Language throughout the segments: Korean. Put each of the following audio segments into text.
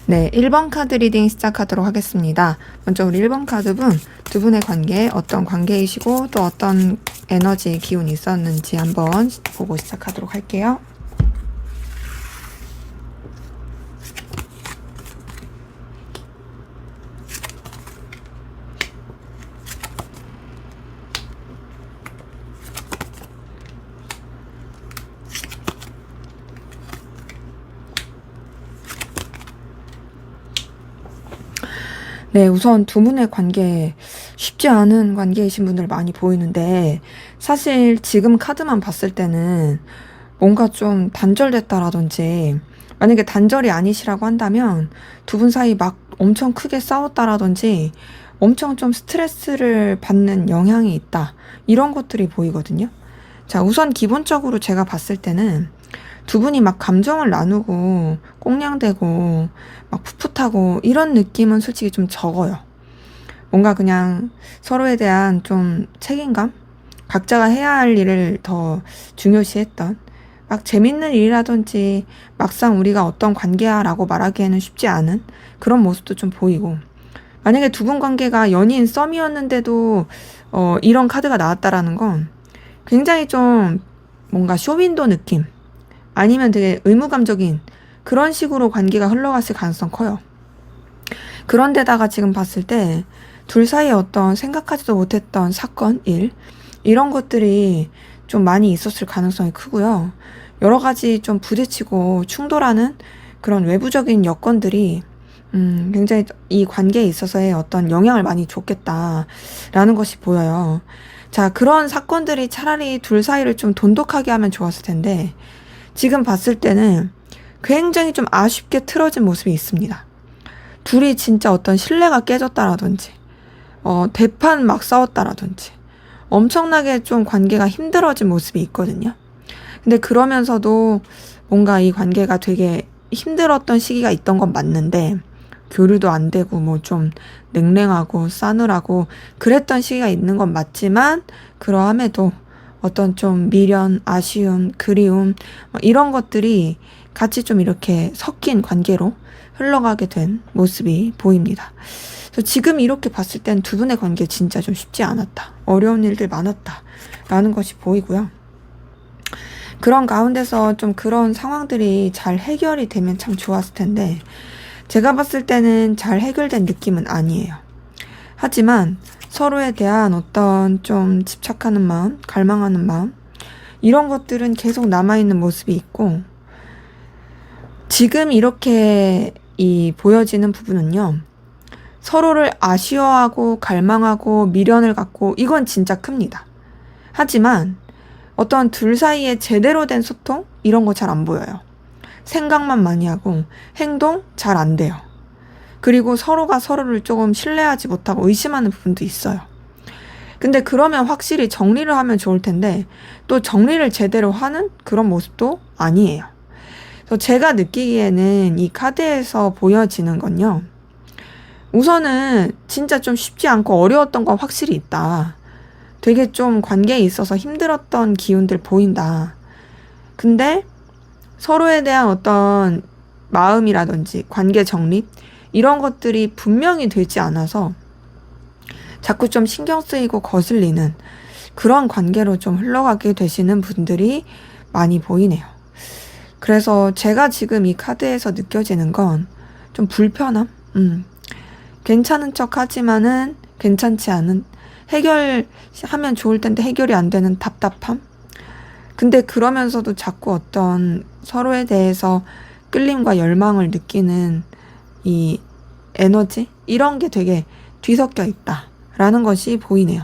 네, 1번 카드 리딩 시작하도록 하겠습니다. 먼저 우리 1번 카드분, 두 분의 관계, 어떤 관계이시고 또 어떤 에너지, 기운이 있었는지 한번 보고 시작하도록 할게요. 네, 우선 두 분의 관계, 쉽지 않은 관계이신 분들 많이 보이는데, 사실 지금 카드만 봤을 때는 뭔가 좀 단절됐다라든지, 만약에 단절이 아니시라고 한다면 두 분 사이 막 엄청 크게 싸웠다라든지, 엄청 좀 스트레스를 받는 영향이 있다. 이런 것들이 보이거든요. 자, 우선 기본적으로 제가 봤을 때는 두 분이 막 감정을 나누고 꽁냥대고 막 풋풋하고 이런 느낌은 솔직히 좀 적어요. 뭔가 그냥 서로에 대한 좀 책임감? 각자가 해야 할 일을 더 중요시했던 막 재밌는 일이라든지 막상 우리가 어떤 관계야라고 말하기에는 쉽지 않은 그런 모습도 좀 보이고, 만약에 두 분 관계가 연인 썸이었는데도 이런 카드가 나왔다라는 건 굉장히 좀 뭔가 쇼윈도 느낌, 아니면 되게 의무감적인 그런 식으로 관계가 흘러갔을 가능성 커요. 그런데다가 지금 봤을 때 둘 사이에 어떤 생각하지도 못했던 사건, 일, 이런 것들이 좀 많이 있었을 가능성이 크고요. 여러 가지 좀 부딪히고 충돌하는 그런 외부적인 여건들이 굉장히 이 관계에 있어서의 어떤 영향을 많이 줬겠다라는 것이 보여요. 자, 그런 사건들이 차라리 둘 사이를 좀 돈독하게 하면 좋았을 텐데, 지금 봤을 때는 굉장히 좀 아쉽게 틀어진 모습이 있습니다. 둘이 진짜 어떤 신뢰가 깨졌다라든지, 대판 막 싸웠다라든지, 엄청나게 좀 관계가 힘들어진 모습이 있거든요. 근데 그러면서도 뭔가 이 관계가 되게 힘들었던 시기가 있던 건 맞는데, 교류도 안 되고 뭐 좀 냉랭하고 싸늘하고 그랬던 시기가 있는 건 맞지만, 그러함에도 어떤 좀 미련, 아쉬움, 그리움 이런 것들이 같이 좀 이렇게 섞인 관계로 흘러가게 된 모습이 보입니다. 그래서 지금 이렇게 봤을 땐 두 분의 관계 진짜 좀 쉽지 않았다. 어려운 일들 많았다. 라는 것이 보이고요. 그런 가운데서 좀 그런 상황들이 잘 해결이 되면 참 좋았을 텐데, 제가 봤을 때는 잘 해결된 느낌은 아니에요. 하지만 서로에 대한 어떤 좀 집착하는 마음, 갈망하는 마음, 이런 것들은 계속 남아있는 모습이 있고, 지금 이렇게 보여지는 부분은요, 서로를 아쉬워하고 갈망하고 미련을 갖고 이건 진짜 큽니다. 하지만 어떤 둘 사이에 제대로 된 소통? 이런 거 잘 안 보여요. 생각만 많이 하고 행동 잘 안 돼요. 그리고 서로가 서로를 조금 신뢰하지 못하고 의심하는 부분도 있어요. 근데 그러면 확실히 정리를 하면 좋을 텐데, 또 정리를 제대로 하는 그런 모습도 아니에요. 그래서 제가 느끼기에는 이 카드에서 보여지는 건요, 우선은 진짜 좀 쉽지 않고 어려웠던 건 확실히 있다. 되게 좀 관계에 있어서 힘들었던 기운들 보인다. 근데 서로에 대한 어떤 마음이라든지 관계 정립, 이런 것들이 분명히 되지 않아서 자꾸 좀 신경 쓰이고 거슬리는 그런 관계로 좀 흘러가게 되시는 분들이 많이 보이네요. 그래서 제가 지금 이 카드에서 느껴지는 건 좀 불편함? 괜찮은 척 하지만은 괜찮지 않은, 해결하면 좋을 텐데 해결이 안 되는 답답함? 근데 그러면서도 자꾸 어떤 서로에 대해서 끌림과 열망을 느끼는 이 에너지? 이런 게 되게 뒤섞여 있다라는 것이 보이네요.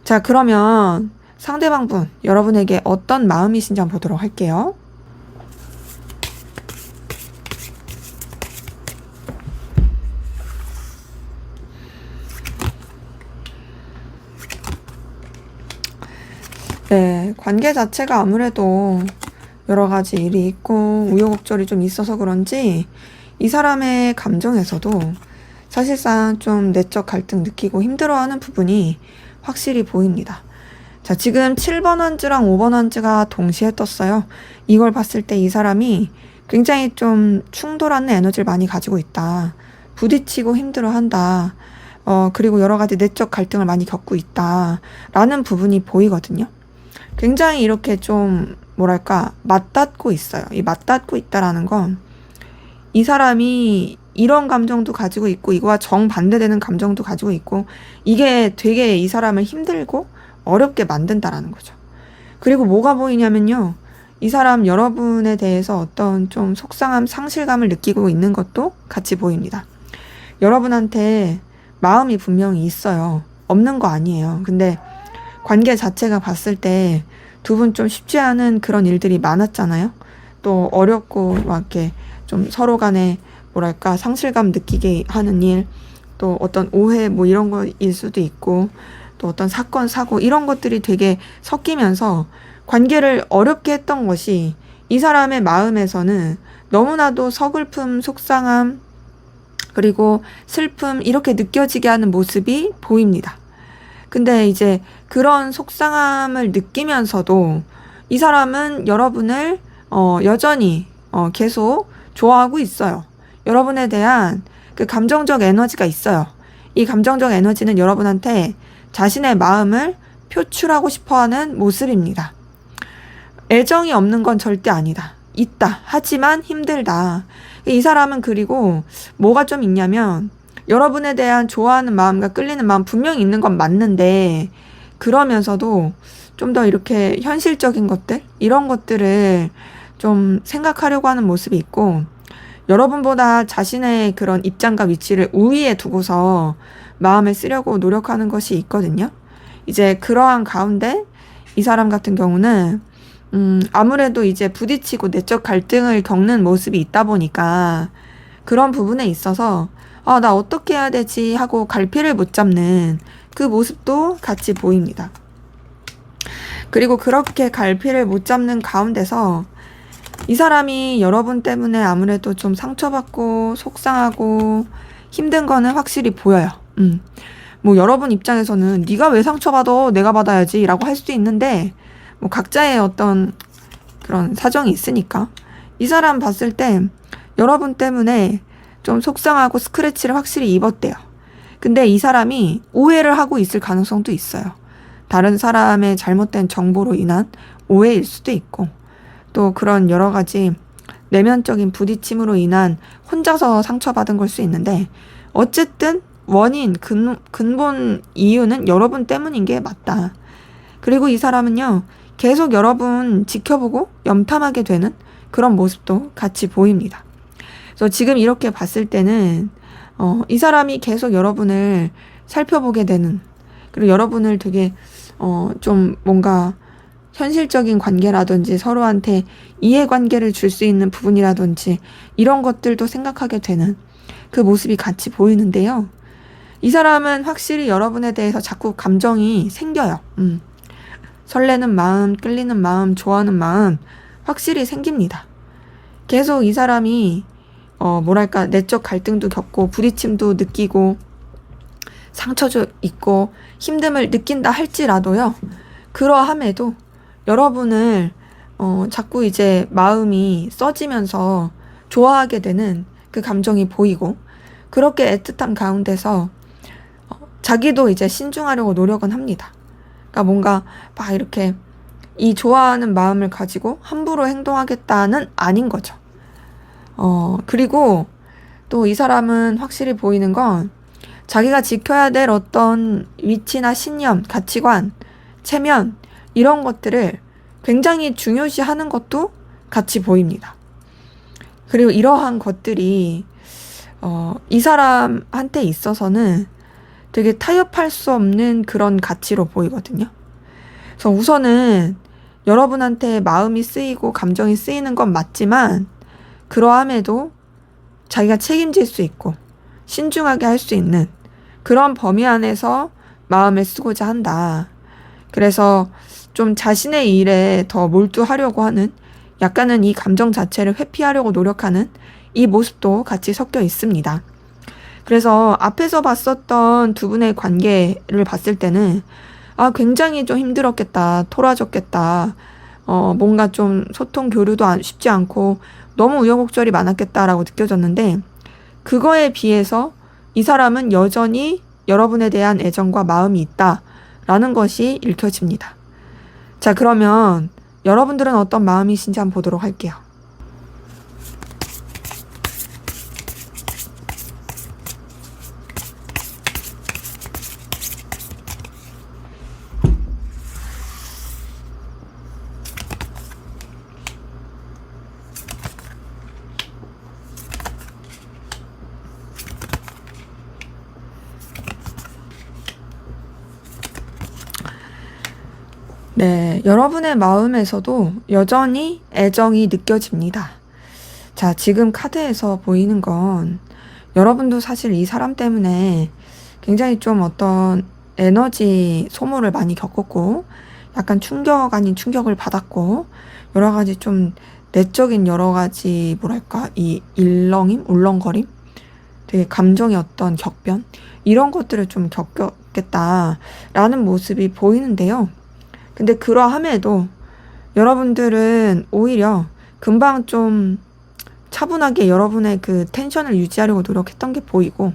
자, 그러면 상대방분, 여러분에게 어떤 마음이신지 한번 보도록 할게요. 네, 관계 자체가 아무래도 여러 가지 일이 있고 우여곡절이 좀 있어서 그런지 이 사람의 감정에서도 사실상 좀 내적 갈등 느끼고 힘들어하는 부분이 확실히 보입니다. 자, 지금 7번 한즈랑 5번 한즈가 동시에 떴어요. 이걸 봤을 때 이 사람이 굉장히 좀 충돌하는 에너지를 많이 가지고 있다. 부딪히고 힘들어한다. 그리고 여러 가지 내적 갈등을 많이 겪고 있다. 라는 부분이 보이거든요. 굉장히 이렇게 좀 뭐랄까 맞닿고 있어요. 이 맞닿고 있다라는 건 이 사람이 이런 감정도 가지고 있고 이거와 정반대되는 감정도 가지고 있고 이게 되게 이 사람을 힘들고 어렵게 만든다라는 거죠. 그리고 뭐가 보이냐면요. 이 사람 여러분에 대해서 어떤 좀 속상함, 상실감을 느끼고 있는 것도 같이 보입니다. 여러분한테 마음이 분명히 있어요. 없는 거 아니에요. 근데 관계 자체가 봤을 때 두 분 좀 쉽지 않은 그런 일들이 많았잖아요. 또 어렵고 막 이렇게 좀 서로 간에 뭐랄까 상실감 느끼게 하는 일, 또 어떤 오해 뭐 이런 거일 수도 있고 또 어떤 사건, 사고 이런 것들이 되게 섞이면서 관계를 어렵게 했던 것이 이 사람의 마음에서는 너무나도 서글픔, 속상함, 그리고 슬픔 이렇게 느껴지게 하는 모습이 보입니다. 근데 이제 그런 속상함을 느끼면서도 이 사람은 여러분을 여전히 계속 좋아하고 있어요. 여러분에 대한 그 감정적 에너지가 있어요. 이 감정적 에너지는 여러분한테 자신의 마음을 표출하고 싶어하는 모습입니다. 애정이 없는 건 절대 아니다. 있다. 하지만 힘들다. 이 사람은 그리고 뭐가 좀 있냐면 여러분에 대한 좋아하는 마음과 끌리는 마음 분명히 있는 건 맞는데 그러면서도 좀 더 이렇게 현실적인 것들 이런 것들을 좀 생각하려고 하는 모습이 있고 여러분보다 자신의 그런 입장과 위치를 우위에 두고서 마음을 쓰려고 노력하는 것이 있거든요. 이제 그러한 가운데 이 사람 같은 경우는 아무래도 이제 부딪히고 내적 갈등을 겪는 모습이 있다 보니까 그런 부분에 있어서 나 어떻게 해야 되지 하고 갈피를 못 잡는 그 모습도 같이 보입니다. 그리고 그렇게 갈피를 못 잡는 가운데서 이 사람이 여러분 때문에 아무래도 좀 상처받고 속상하고 힘든 거는 확실히 보여요. 뭐 여러분 입장에서는 네가 왜 상처받아? 내가 받아야지 라고 할 수도 있는데 뭐 각자의 어떤 그런 사정이 있으니까 이 사람 봤을 때 여러분 때문에 좀 속상하고 스크래치를 확실히 입었대요. 근데 이 사람이 오해를 하고 있을 가능성도 있어요. 다른 사람의 잘못된 정보로 인한 오해일 수도 있고 또 그런 여러 가지 내면적인 부딪힘으로 인한 혼자서 상처받은 걸 수 있는데 어쨌든 원인, 근본 이유는 여러분 때문인 게 맞다. 그리고 이 사람은요, 계속 여러분 지켜보고 염탐하게 되는 그런 모습도 같이 보입니다. 그래서 지금 이렇게 봤을 때는 이 사람이 계속 여러분을 살펴보게 되는 그리고 여러분을 되게 좀 뭔가 현실적인 관계라든지 서로한테 이해관계를 줄 수 있는 부분이라든지 이런 것들도 생각하게 되는 그 모습이 같이 보이는데요. 이 사람은 확실히 여러분에 대해서 자꾸 감정이 생겨요. 설레는 마음, 끌리는 마음, 좋아하는 마음 확실히 생깁니다. 계속 이 사람이 뭐랄까 내적 갈등도 겪고 부딪힘도 느끼고 상처도 있고 힘듦을 느낀다 할지라도요. 그러함에도 여러분을 자꾸 이제 마음이 써지면서 좋아하게 되는 그 감정이 보이고 그렇게 애틋한 가운데서 자기도 이제 신중하려고 노력은 합니다. 그러니까 뭔가 막 이렇게 이 좋아하는 마음을 가지고 함부로 행동하겠다는 아닌 거죠. 그리고 또 이 사람은 확실히 보이는 건 자기가 지켜야 될 어떤 위치나 신념, 가치관, 체면 이런 것들을 굉장히 중요시하는 것도 같이 보입니다. 그리고 이러한 것들이 이 사람한테 있어서는 되게 타협할 수 없는 그런 가치로 보이거든요. 그래서 우선은 여러분한테 마음이 쓰이고 감정이 쓰이는 건 맞지만 그러함에도 자기가 책임질 수 있고 신중하게 할 수 있는 그런 범위 안에서 마음을 쓰고자 한다. 그래서 좀 자신의 일에 더 몰두하려고 하는 약간은 이 감정 자체를 회피하려고 노력하는 이 모습도 같이 섞여 있습니다. 그래서 앞에서 봤었던 두 분의 관계를 봤을 때는 굉장히 좀 힘들었겠다, 토라졌겠다, 뭔가 좀 소통 교류도 쉽지 않고 너무 우여곡절이 많았겠다라고 느껴졌는데, 그거에 비해서 이 사람은 여전히 여러분에 대한 애정과 마음이 있다라는 것이 읽혀집니다. 자, 그러면 여러분들은 어떤 마음이신지 한번 보도록 할게요. 네, 여러분의 마음에서도 여전히 애정이 느껴집니다. 자, 지금 카드에서 보이는 건 여러분도 사실 이 사람 때문에 굉장히 좀 어떤 에너지 소모를 많이 겪었고, 약간 충격 아닌 충격을 받았고, 여러 가지 좀 내적인 여러 가지 뭐랄까, 이 울렁거림? 되게 감정의 어떤 격변? 이런 것들을 좀 겪었겠다라는 모습이 보이는데요. 근데 그러함에도 여러분들은 오히려 금방 좀 차분하게 여러분의 그 텐션을 유지하려고 노력했던 게 보이고,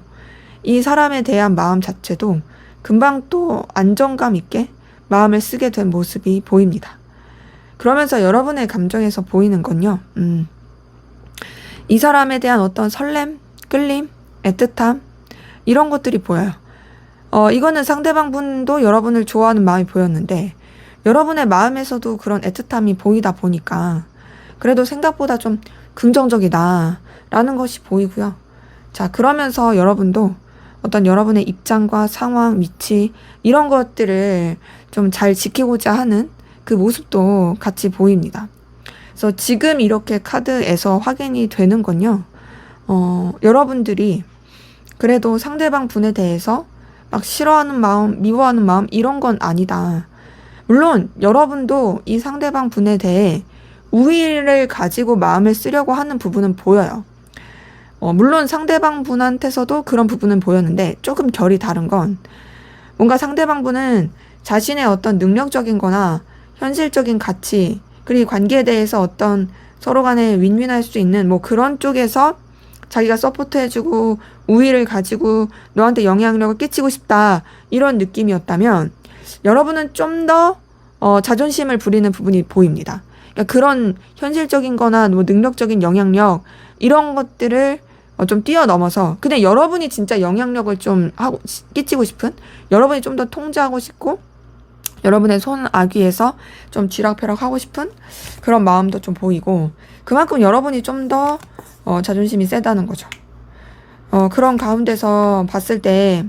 이 사람에 대한 마음 자체도 금방 또 안정감 있게 마음을 쓰게 된 모습이 보입니다. 그러면서 여러분의 감정에서 보이는 건요, 이 사람에 대한 어떤 설렘, 끌림, 애틋함, 이런 것들이 보여요. 이거는 상대방 분도 여러분을 좋아하는 마음이 보였는데, 여러분의 마음에서도 그런 애틋함이 보이다 보니까 그래도 생각보다 좀 긍정적이다라는 것이 보이고요. 자, 그러면서 여러분도 어떤 여러분의 입장과 상황, 위치 이런 것들을 좀 잘 지키고자 하는 그 모습도 같이 보입니다. 그래서 지금 이렇게 카드에서 확인이 되는 건요, 여러분들이 그래도 상대방 분에 대해서 막 싫어하는 마음, 미워하는 마음 이런 건 아니다. 물론 여러분도 이 상대방 분에 대해 우위를 가지고 마음을 쓰려고 하는 부분은 보여요. 물론 상대방 분한테서도 그런 부분은 보였는데, 조금 결이 다른 건 뭔가 상대방 분은 자신의 어떤 능력적인 거나 현실적인 가치, 그리고 관계에 대해서 어떤 서로 간에 윈윈할 수 있는 뭐 그런 쪽에서 자기가 서포트해주고 우위를 가지고 너한테 영향력을 끼치고 싶다, 이런 느낌이었다면, 여러분은 좀 더 자존심을 부리는 부분이 보입니다. 그러니까 그런 현실적인 거나 뭐 능력적인 영향력 이런 것들을 좀 뛰어넘어서 그냥 여러분이 진짜 영향력을 좀 끼치고 싶은, 여러분이 좀 더 통제하고 싶고 여러분의 손아귀에서 좀 쥐락펴락 하고 싶은 그런 마음도 좀 보이고, 그만큼 여러분이 좀 더 자존심이 세다는 거죠. 그런 가운데서 봤을 때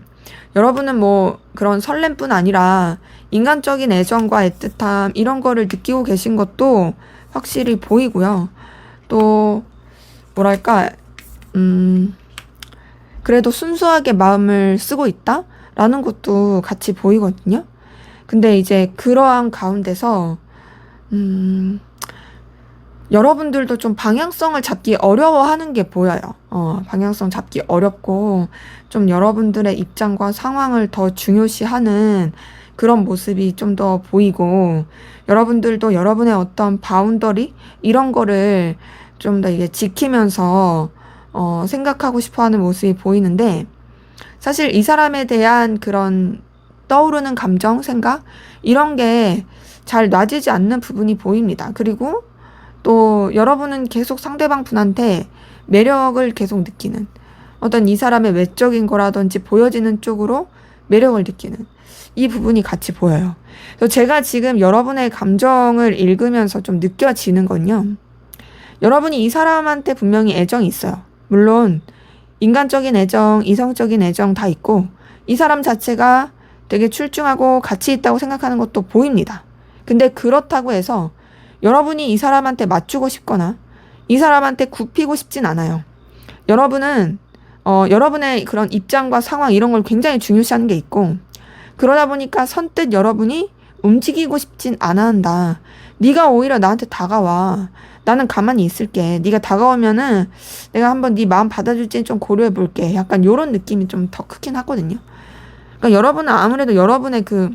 여러분은 뭐 그런 설렘뿐 아니라 인간적인 애정과 애틋함 이런 거를 느끼고 계신 것도 확실히 보이고요. 또 뭐랄까, 그래도 순수하게 마음을 쓰고 있다라는 것도 같이 보이거든요. 근데 이제 그러한 가운데서 여러분들도 좀 방향성을 잡기 어려워하는 게 보여요. 방향성 잡기 어렵고 좀 여러분들의 입장과 상황을 더 중요시하는 그런 모습이 좀 더 보이고, 여러분들도 여러분의 어떤 바운더리 이런 거를 좀 더 이게 지키면서 생각하고 싶어하는 모습이 보이는데, 사실 이 사람에 대한 그런 떠오르는 감정, 생각 이런 게 잘 놔지지 않는 부분이 보입니다. 그리고 또 여러분은 계속 상대방 분한테 매력을 계속 느끼는, 어떤 이 사람의 외적인 거라든지 보여지는 쪽으로 매력을 느끼는 이 부분이 같이 보여요. 그래서 제가 지금 여러분의 감정을 읽으면서 좀 느껴지는 건요, 여러분이 이 사람한테 분명히 애정이 있어요. 물론 인간적인 애정, 이성적인 애정 다 있고, 이 사람 자체가 되게 출중하고 가치 있다고 생각하는 것도 보입니다. 근데 그렇다고 해서 여러분이 이 사람한테 맞추고 싶거나 이 사람한테 굽히고 싶진 않아요. 여러분은 여러분의 그런 입장과 상황 이런 걸 굉장히 중요시하는 게 있고, 그러다 보니까 선뜻 여러분이 움직이고 싶진 않아 한다. 네가 오히려 나한테 다가와. 나는 가만히 있을게. 네가 다가오면은 내가 한번 네 마음 받아줄지 좀 고려해 볼게. 약간 요런 느낌이 좀 더 크긴 하거든요. 그러니까 여러분은 아무래도 여러분의 그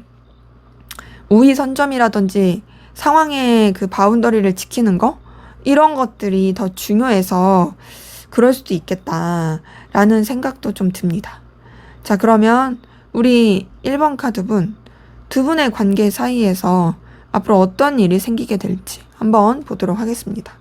우위 선점이라든지 상황의 그 바운더리를 지키는 거? 이런 것들이 더 중요해서 그럴 수도 있겠다라는 생각도 좀 듭니다. 자, 그러면 우리 1번 카드분, 두 분의 관계 사이에서 앞으로 어떤 일이 생기게 될지 한번 보도록 하겠습니다.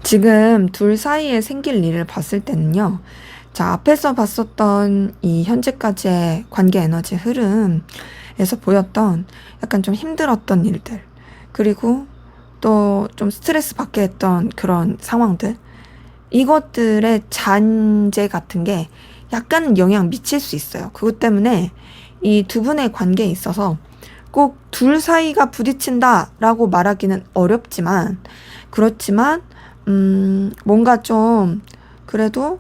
지금 둘 사이에 생길 일을 봤을 때는요. 자, 앞에서 봤었던 이 현재까지의 관계 에너지 흐름에서 보였던 약간 좀 힘들었던 일들, 그리고 또 좀 스트레스 받게 했던 그런 상황들, 이것들의 잔재 같은 게 약간 영향 미칠 수 있어요. 그것 때문에 이 두 분의 관계에 있어서 꼭 둘 사이가 부딪힌다라고 말하기는 어렵지만, 그렇지만 뭔가 좀 그래도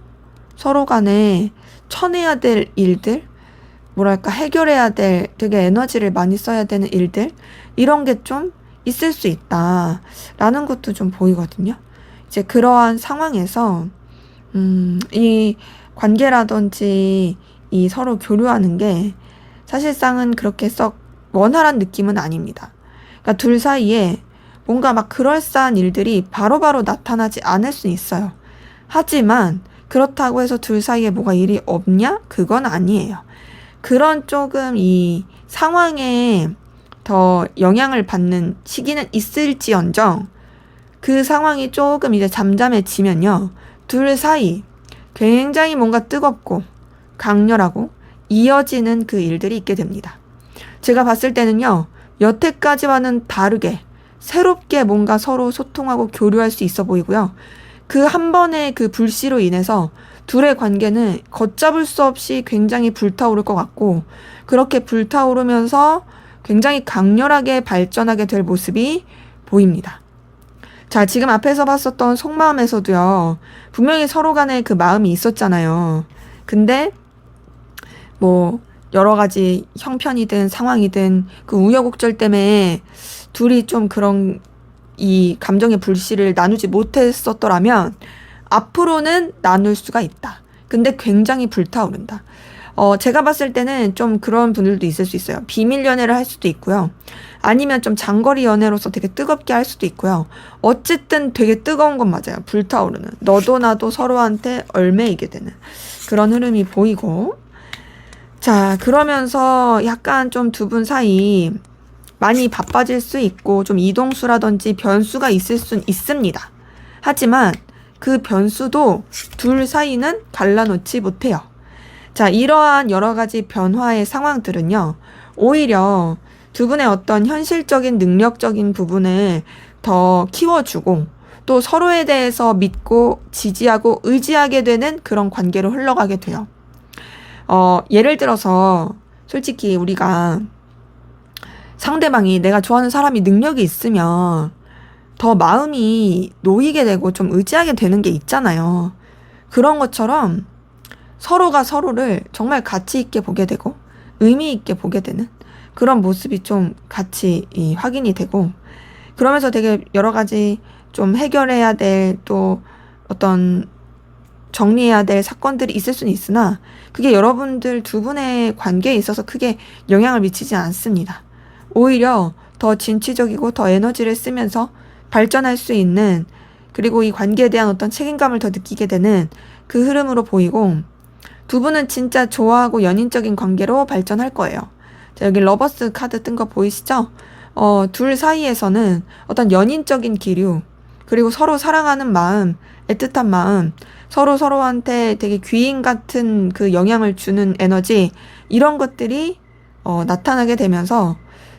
서로 간에 쳐내야 될 일들, 뭐랄까 해결해야 될 되게 에너지를 많이 써야 되는 일들, 이런 게 좀 있을 수 있다라는 것도 좀 보이거든요. 이제 그러한 상황에서 이 관계라든지 이 서로 교류하는 게 사실상은 그렇게 썩 원활한 느낌은 아닙니다. 그러니까 둘 사이에 뭔가 막 그럴싸한 일들이 바로바로 나타나지 않을 수 있어요. 하지만 그렇다고 해서 둘 사이에 뭐가 일이 없냐? 그건 아니에요. 그런 조금 이 상황에 더 영향을 받는 시기는 있을지언정 그 상황이 조금 이제 잠잠해지면요. 둘 사이 굉장히 뭔가 뜨겁고 강렬하고 이어지는 그 일들이 있게 됩니다. 제가 봤을 때는요. 여태까지와는 다르게 새롭게 뭔가 서로 소통하고 교류할 수 있어 보이고요. 그 한 번의 그 불씨로 인해서 둘의 관계는 걷잡을 수 없이 굉장히 불타오를 것 같고, 그렇게 불타오르면서 굉장히 강렬하게 발전하게 될 모습이 보입니다. 자, 지금 앞에서 봤었던 속마음에서도요. 분명히 서로 간에 그 마음이 있었잖아요. 근데 뭐 여러 가지 형편이든 상황이든 그 우여곡절 때문에 둘이 좀 그런 이 감정의 불씨를 나누지 못했었더라면 앞으로는 나눌 수가 있다. 근데 굉장히 불타오른다. 제가 봤을 때는 좀 그런 분들도 있을 수 있어요. 비밀 연애를 할 수도 있고요. 아니면 좀 장거리 연애로서 되게 뜨겁게 할 수도 있고요. 어쨌든 되게 뜨거운 건 맞아요. 불타오르는. 너도 나도 서로한테 얼매이게 되는 그런 흐름이 보이고. 자, 그러면서 약간 좀 두 분 사이 많이 바빠질 수 있고 좀 이동수라든지 변수가 있을 순 있습니다. 하지만 그 변수도 둘 사이는 갈라놓지 못해요. 자, 이러한 여러 가지 변화의 상황들은요. 오히려 두 분의 어떤 현실적인 능력적인 부분을 더 키워주고 또 서로에 대해서 믿고 지지하고 의지하게 되는 그런 관계로 흘러가게 돼요. 예를 들어서 솔직히 우리가 상대방이 내가 좋아하는 사람이 능력이 있으면 더 마음이 놓이게 되고 좀 의지하게 되는 게 있잖아요. 그런 것처럼 서로가 서로를 정말 가치 있게 보게 되고 의미 있게 보게 되는 그런 모습이 좀 같이 확인이 되고, 그러면서 되게 여러 가지 좀 해결해야 될 또 어떤 정리해야 될 사건들이 있을 수는 있으나 그게 여러분들 두 분의 관계에 있어서 크게 영향을 미치지 않습니다. 오히려 더 진취적이고 더 에너지를 쓰면서 발전할 수 있는, 그리고 이 관계에 대한 어떤 책임감을 더 느끼게 되는 그 흐름으로 보이고, 두 분은 진짜 좋아하고 연인적인 관계로 발전할 거예요. 자, 여기 러버스 카드 뜬 거 보이시죠? 둘 사이에서는 어떤 연인적인 기류, 그리고 서로 사랑하는 마음, 애틋한 마음, 서로한테 되게 귀인 같은 그 영향을 주는 에너지, 이런 것들이 나타나게 되면서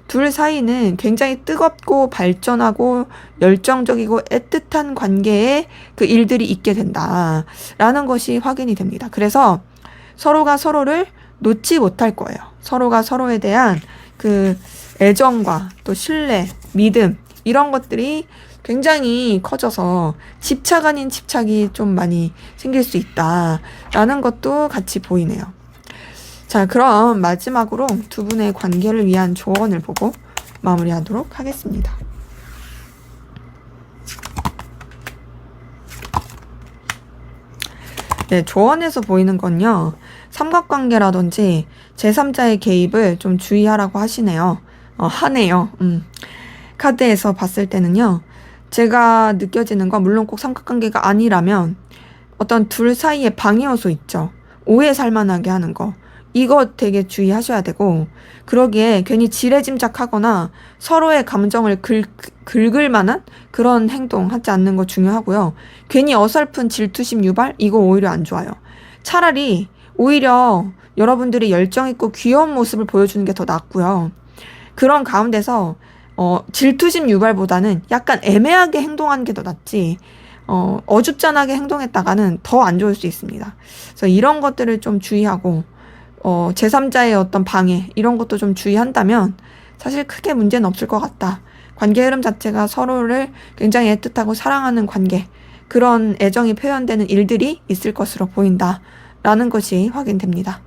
둘 사이는 굉장히 뜨겁고 발전하고 열정적이고 애틋한 관계에 그 일들이 있게 된다라는 것이 확인이 됩니다. 그래서 서로가 서로를 놓지 못할 거예요. 서로가 서로에 대한 그 애정과 또 신뢰, 믿음, 이런 것들이 굉장히 커져서 집착 아닌 집착이 좀 많이 생길 수 있다라는 것도 같이 보이네요. 자, 그럼 마지막으로 두 분의 관계를 위한 조언을 보고 마무리하도록 하겠습니다. 네, 조언에서 보이는 건요. 삼각관계라든지 제3자의 개입을 좀 주의하라고 하시네요. 하네요. 카드에서 봤을 때는요. 제가 느껴지는 건 물론 꼭 삼각관계가 아니라면 어떤 둘 사이에 방해 요소 있죠. 오해 살만하게 하는 거. 이거 되게 주의하셔야 되고, 그러기에 괜히 지레짐작하거나 서로의 감정을 긁을 만한 그런 행동 하지 않는 거 중요하고요. 괜히 어설픈 질투심 유발? 이거 오히려 안 좋아요. 차라리 오히려 여러분들이 열정 있고 귀여운 모습을 보여주는 게 더 낫고요. 그런 가운데서 질투심 유발보다는 약간 애매하게 행동하는 게 더 낫지, 어줍잖하게 행동했다가는 더 안 좋을 수 있습니다. 그래서 이런 것들을 좀 주의하고, 제3자의 어떤 방해, 이런 것도 좀 주의한다면 사실 크게 문제는 없을 것 같다. 관계 흐름 자체가 서로를 굉장히 애틋하고 사랑하는 관계, 그런 애정이 표현되는 일들이 있을 것으로 보인다. 라는 것이 확인됩니다.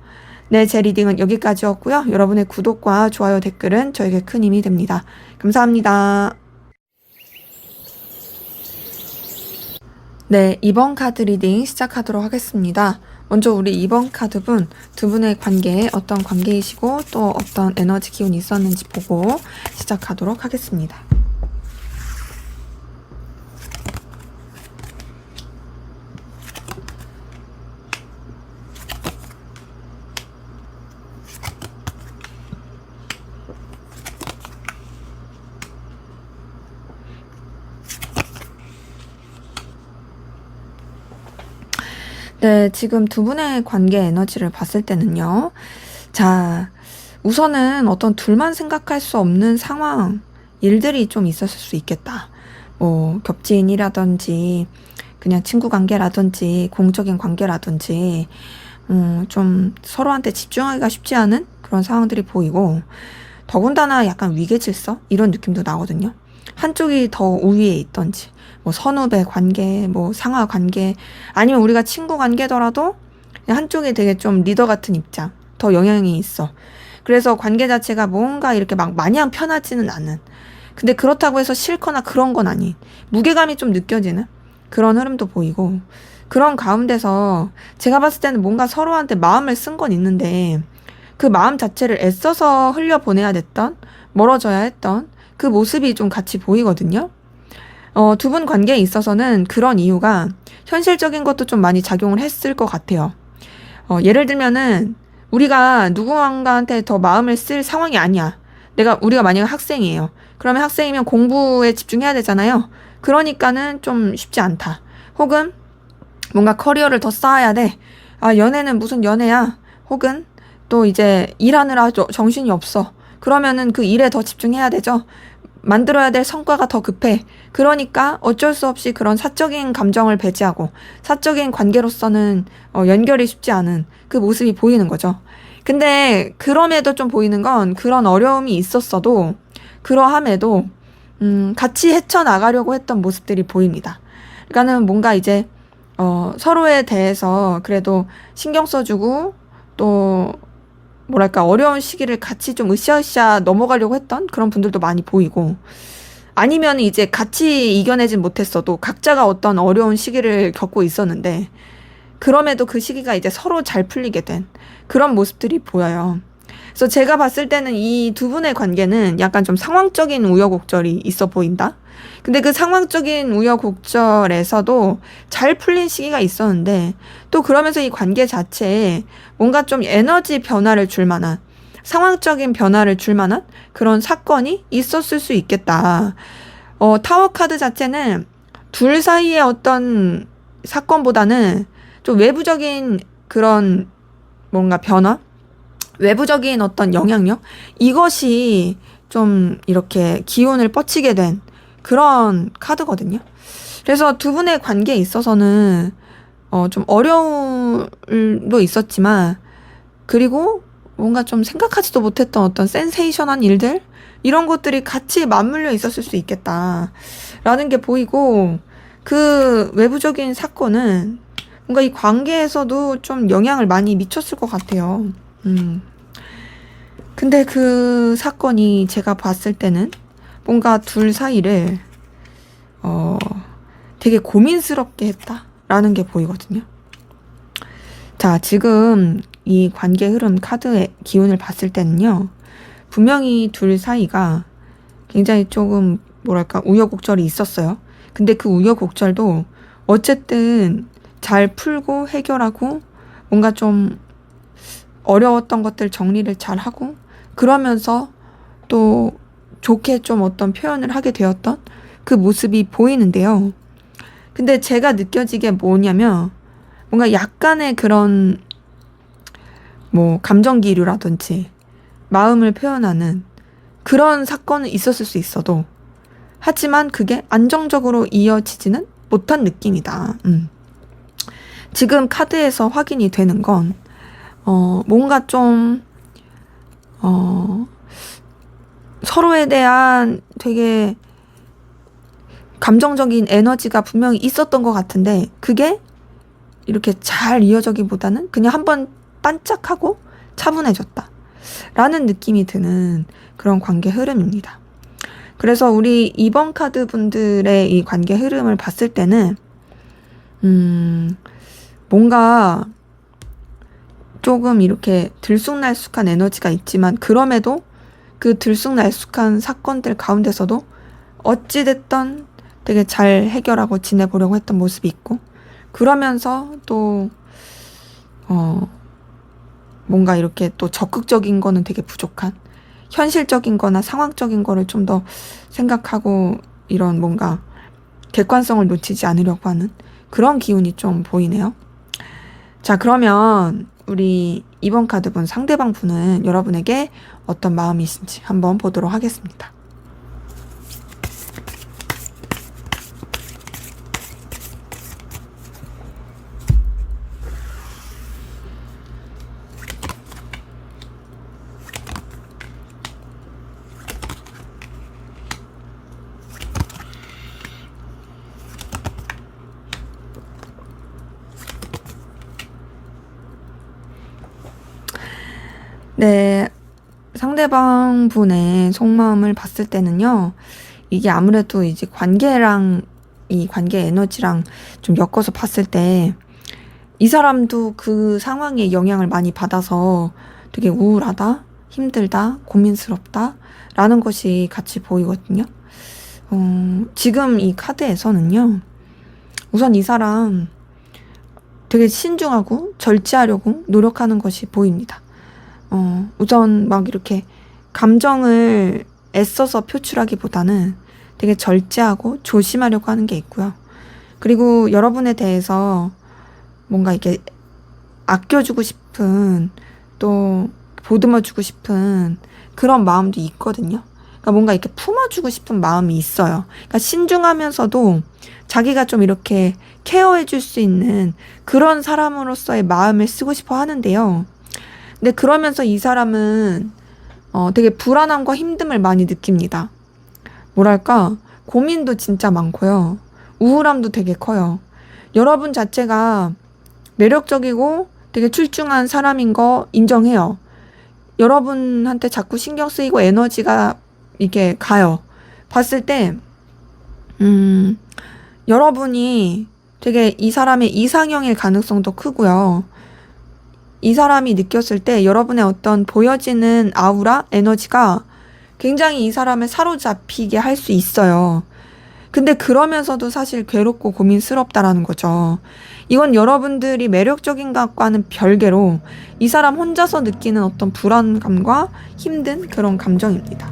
네, 제 리딩은 여기까지였고요. 여러분의 구독과 좋아요, 댓글은 저에게 큰 힘이 됩니다. 감사합니다. 네, 이번 카드 리딩 시작하도록 하겠습니다. 먼저 우리 이번 카드분, 두 분의 관계에 어떤 관계이시고 또 어떤 에너지 기운이 있었는지 보고 시작하도록 하겠습니다. 네, 지금 두 분의 관계 에너지를 봤을 때는요. 자, 우선은 어떤 둘만 생각할 수 없는 상황, 일들이 좀 있었을 수 있겠다. 뭐, 겹치인이라든지, 그냥 친구 관계라든지, 공적인 관계라든지, 좀 서로한테 집중하기가 쉽지 않은 그런 상황들이 보이고, 더군다나 약간 위계 질서? 이런 느낌도 나거든요. 한쪽이 더 우위에 있던지, 뭐 선후배 관계, 뭐 상하 관계, 아니면 우리가 친구 관계더라도 한쪽이 되게 좀 리더 같은 입장, 더 영향이 있어. 그래서 관계 자체가 뭔가 이렇게 막 마냥 편하지는 않은, 근데 그렇다고 해서 싫거나 그런 건 아닌, 무게감이 좀 느껴지는 그런 흐름도 보이고, 그런 가운데서 제가 봤을 때는 뭔가 서로한테 마음을 쓴 건 있는데 그 마음 자체를 애써서 흘려보내야 됐던, 멀어져야 했던 그 모습이 좀 같이 보이거든요. 두 분 관계에 있어서는 그런 이유가 현실적인 것도 좀 많이 작용을 했을 것 같아요. 예를 들면은 우리가 누군가한테 더 마음을 쓸 상황이 아니야. 우리가 만약에 학생이에요. 그러면 학생이면 공부에 집중해야 되잖아요. 그러니까는 좀 쉽지 않다. 혹은 뭔가 커리어를 더 쌓아야 돼. 아, 연애는 무슨 연애야. 혹은 또 이제 일하느라 정신이 없어. 그러면은 그 일에 더 집중해야 되죠. 만들어야 될 성과가 더 급해. 그러니까 어쩔 수 없이 그런 사적인 감정을 배제하고 사적인 관계로서는 연결이 쉽지 않은 그 모습이 보이는 거죠. 근데 그럼에도 좀 보이는 건 그런 어려움이 있었어도 그러함에도 같이 헤쳐나가려고 했던 모습들이 보입니다. 그러니까는 뭔가 이제 서로에 대해서 그래도 신경 써주고 또 뭐랄까 어려운 시기를 같이 좀 으쌰으쌰 넘어가려고 했던 그런 분들도 많이 보이고, 아니면 이제 같이 이겨내진 못했어도 각자가 어떤 어려운 시기를 겪고 있었는데 그럼에도 그 시기가 이제 서로 잘 풀리게 된 그런 모습들이 보여요. 그래서 제가 봤을 때는 이 두 분의 관계는 약간 좀 상황적인 우여곡절이 있어 보인다. 근데 그 상황적인 우여곡절에서도 잘 풀린 시기가 있었는데 또 그러면서 이 관계 자체에 뭔가 좀 에너지 변화를 줄 만한, 상황적인 변화를 줄 만한 그런 사건이 있었을 수 있겠다. 타워 카드 자체는 둘 사이의 어떤 사건보다는 좀 외부적인 그런 뭔가 변화? 외부적인 어떤 영향력? 이것이 좀 이렇게 기운을 뻗치게 된 그런 카드거든요. 그래서 두 분의 관계에 있어서는 좀 어려움도 있었지만, 그리고 뭔가 좀 생각하지도 못했던 어떤 센세이션한 일들? 이런 것들이 같이 맞물려 있었을 수 있겠다라는 게 보이고, 그 외부적인 사건은 뭔가 이 관계에서도 좀 영향을 많이 미쳤을 것 같아요. 근데 그 사건이 제가 봤을 때는 뭔가 둘 사이를 되게 고민스럽게 했다라는 게 보이거든요. 자, 지금 이 관계 흐름 카드의 기운을 봤을 때는요, 분명히 둘 사이가 굉장히 조금 뭐랄까 우여곡절이 있었어요. 근데 그 우여곡절도 어쨌든 잘 풀고 해결하고 뭔가 좀 어려웠던 것들 정리를 잘 하고 그러면서 또 좋게 좀 어떤 표현을 하게 되었던 그 모습이 보이는데요. 근데 제가 느껴지게 뭐냐면 뭔가 약간의 그런 뭐 감정 기류라든지 마음을 표현하는 그런 사건은 있었을 수 있어도 하지만 그게 안정적으로 이어지지는 못한 느낌이다. 지금 카드에서 확인이 되는 건 뭔가 좀 서로에 대한 되게 감정적인 에너지가 분명히 있었던 것 같은데 그게 이렇게 잘 이어져기보다는 그냥 한번 반짝하고 차분해졌다 라는 느낌이 드는 그런 관계 흐름입니다. 그래서 우리 2번 카드 분들의 이 관계 흐름을 봤을 때는 뭔가 조금 이렇게 들쑥날쑥한 에너지가 있지만 그럼에도 그 들쑥날쑥한 사건들 가운데서도 어찌됐던 되게 잘 해결하고 지내보려고 했던 모습이 있고 그러면서 또 뭔가 이렇게 또 적극적인 거는 되게 부족한 현실적인 거나 상황적인 거를 좀 더 생각하고 이런 뭔가 객관성을 놓치지 않으려고 하는 그런 기운이 좀 보이네요. 자, 그러면 우리 2번 카드 분 상대방 분은 여러분에게 어떤 마음이신지 한번 보도록 하겠습니다. 네, 상대방 분의 속마음을 봤을 때는요, 이게 아무래도 이제 관계랑 이 관계 에너지랑 좀 엮어서 봤을 때, 이 사람도 그 상황에 영향을 많이 받아서 되게 우울하다, 힘들다, 고민스럽다, 라는 것이 같이 보이거든요. 지금 이 카드에서는요, 우선 이 사람 되게 신중하고 절제하려고 노력하는 것이 보입니다. 우선 막 이렇게 감정을 애써서 표출하기보다는 되게 절제하고 조심하려고 하는 게 있고요. 그리고 여러분에 대해서 뭔가 이렇게 아껴주고 싶은 또 보듬어주고 싶은 그런 마음도 있거든요. 그러니까 뭔가 이렇게 품어주고 싶은 마음이 있어요. 그러니까 신중하면서도 자기가 좀 이렇게 케어해줄 수 있는 그런 사람으로서의 마음을 쓰고 싶어 하는데요. 근데 그러면서 이 사람은 되게 불안함과 힘듦을 많이 느낍니다. 뭐랄까, 고민도 진짜 많고요. 우울함도 되게 커요. 여러분 자체가 매력적이고 되게 출중한 사람인 거 인정해요. 여러분한테 자꾸 신경 쓰이고 에너지가 이게 가요. 봤을 때, 여러분이 되게 이 사람의 이상형일 가능성도 크고요. 이 사람이 느꼈을 때 여러분의 어떤 보여지는 아우라, 에너지가 굉장히 이 사람을 사로잡히게 할 수 있어요. 근데 그러면서도 사실 괴롭고 고민스럽다라는 거죠. 이건 여러분들이 매력적인 것과는 별개로 이 사람 혼자서 느끼는 어떤 불안감과 힘든 그런 감정입니다.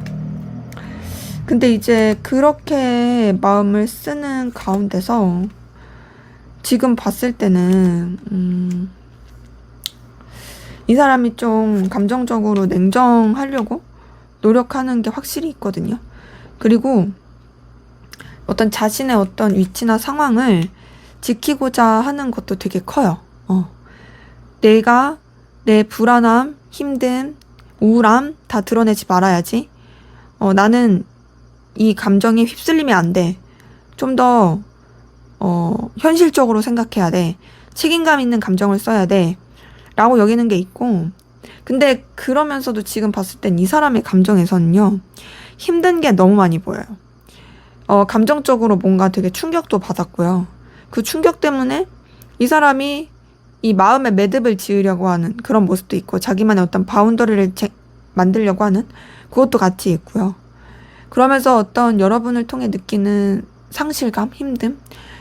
근데 이제 그렇게 마음을 쓰는 가운데서 지금 봤을 때는 이 사람이 좀 감정적으로 냉정하려고 노력하는 게 확실히 있거든요. 그리고 어떤 자신의 어떤 위치나 상황을 지키고자 하는 것도 되게 커요. 내가 내 불안함, 힘듦, 우울함 다 드러내지 말아야지. 나는 이 감정에 휩쓸리면 안 돼. 좀 더, 현실적으로 생각해야 돼. 책임감 있는 감정을 써야 돼. 라고 여기는 게 있고, 근데 그러면서도 지금 봤을 땐 이 사람의 감정에서는요, 힘든 게 너무 많이 보여요. 감정적으로 뭔가 되게 충격도 받았고요. 그 충격 때문에 이 사람이 이 마음의 매듭을 지으려고 하는 그런 모습도 있고, 자기만의 어떤 바운더리를 만들려고 하는 그것도 같이 있고요. 그러면서 어떤 여러분을 통해 느끼는 상실감, 힘듦,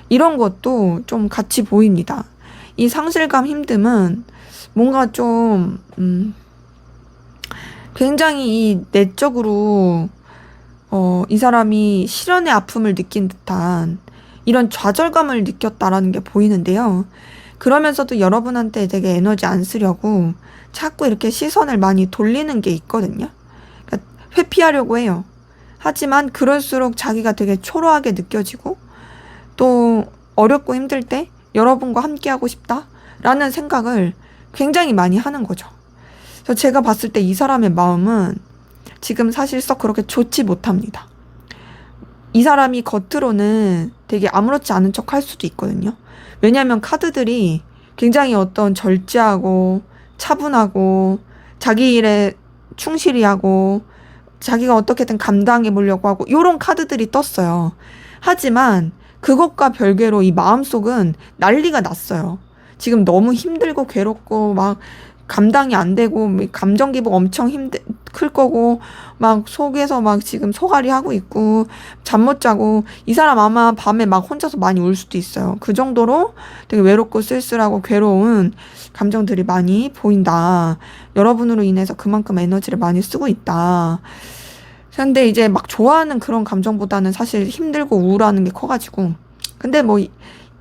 이런 것도 좀 같이 보입니다. 이 상실감, 힘듦은 뭔가 좀, 굉장히 이 내적으로, 이 사람이 실연의 아픔을 느낀 듯한 이런 좌절감을 느꼈다라는 게 보이는데요. 그러면서도 여러분한테 되게 에너지 안 쓰려고 자꾸 이렇게 시선을 많이 돌리는 게 있거든요. 그러니까 회피하려고 해요. 하지만 그럴수록 자기가 되게 초라하게 느껴지고 또 어렵고 힘들 때 여러분과 함께하고 싶다라는 생각을 굉장히 많이 하는 거죠. 그래서 제가 봤을 때 이 사람의 마음은 지금 사실 썩 그렇게 좋지 못합니다. 이 사람이 겉으로는 되게 아무렇지 않은 척 할 수도 있거든요. 왜냐하면 카드들이 굉장히 어떤 절제하고 차분하고 자기 일에 충실히 하고 자기가 어떻게든 감당해 보려고 하고 이런 카드들이 떴어요. 하지만 그것과 별개로 이 마음속은 난리가 났어요. 지금 너무 힘들고 괴롭고 막 감당이 안 되고 감정 기복 엄청 클 거고 막 속에서 막 지금 소갈이 하고 있고 잠 못 자고 이 사람 아마 밤에 막 혼자서 많이 울 수도 있어요. 그 정도로 되게 외롭고 쓸쓸하고 괴로운 감정들이 많이 보인다. 여러분으로 인해서 그만큼 에너지를 많이 쓰고 있다. 근데 이제 막 좋아하는 그런 감정보다는 사실 힘들고 우울하는 게 커가지고 근데 뭐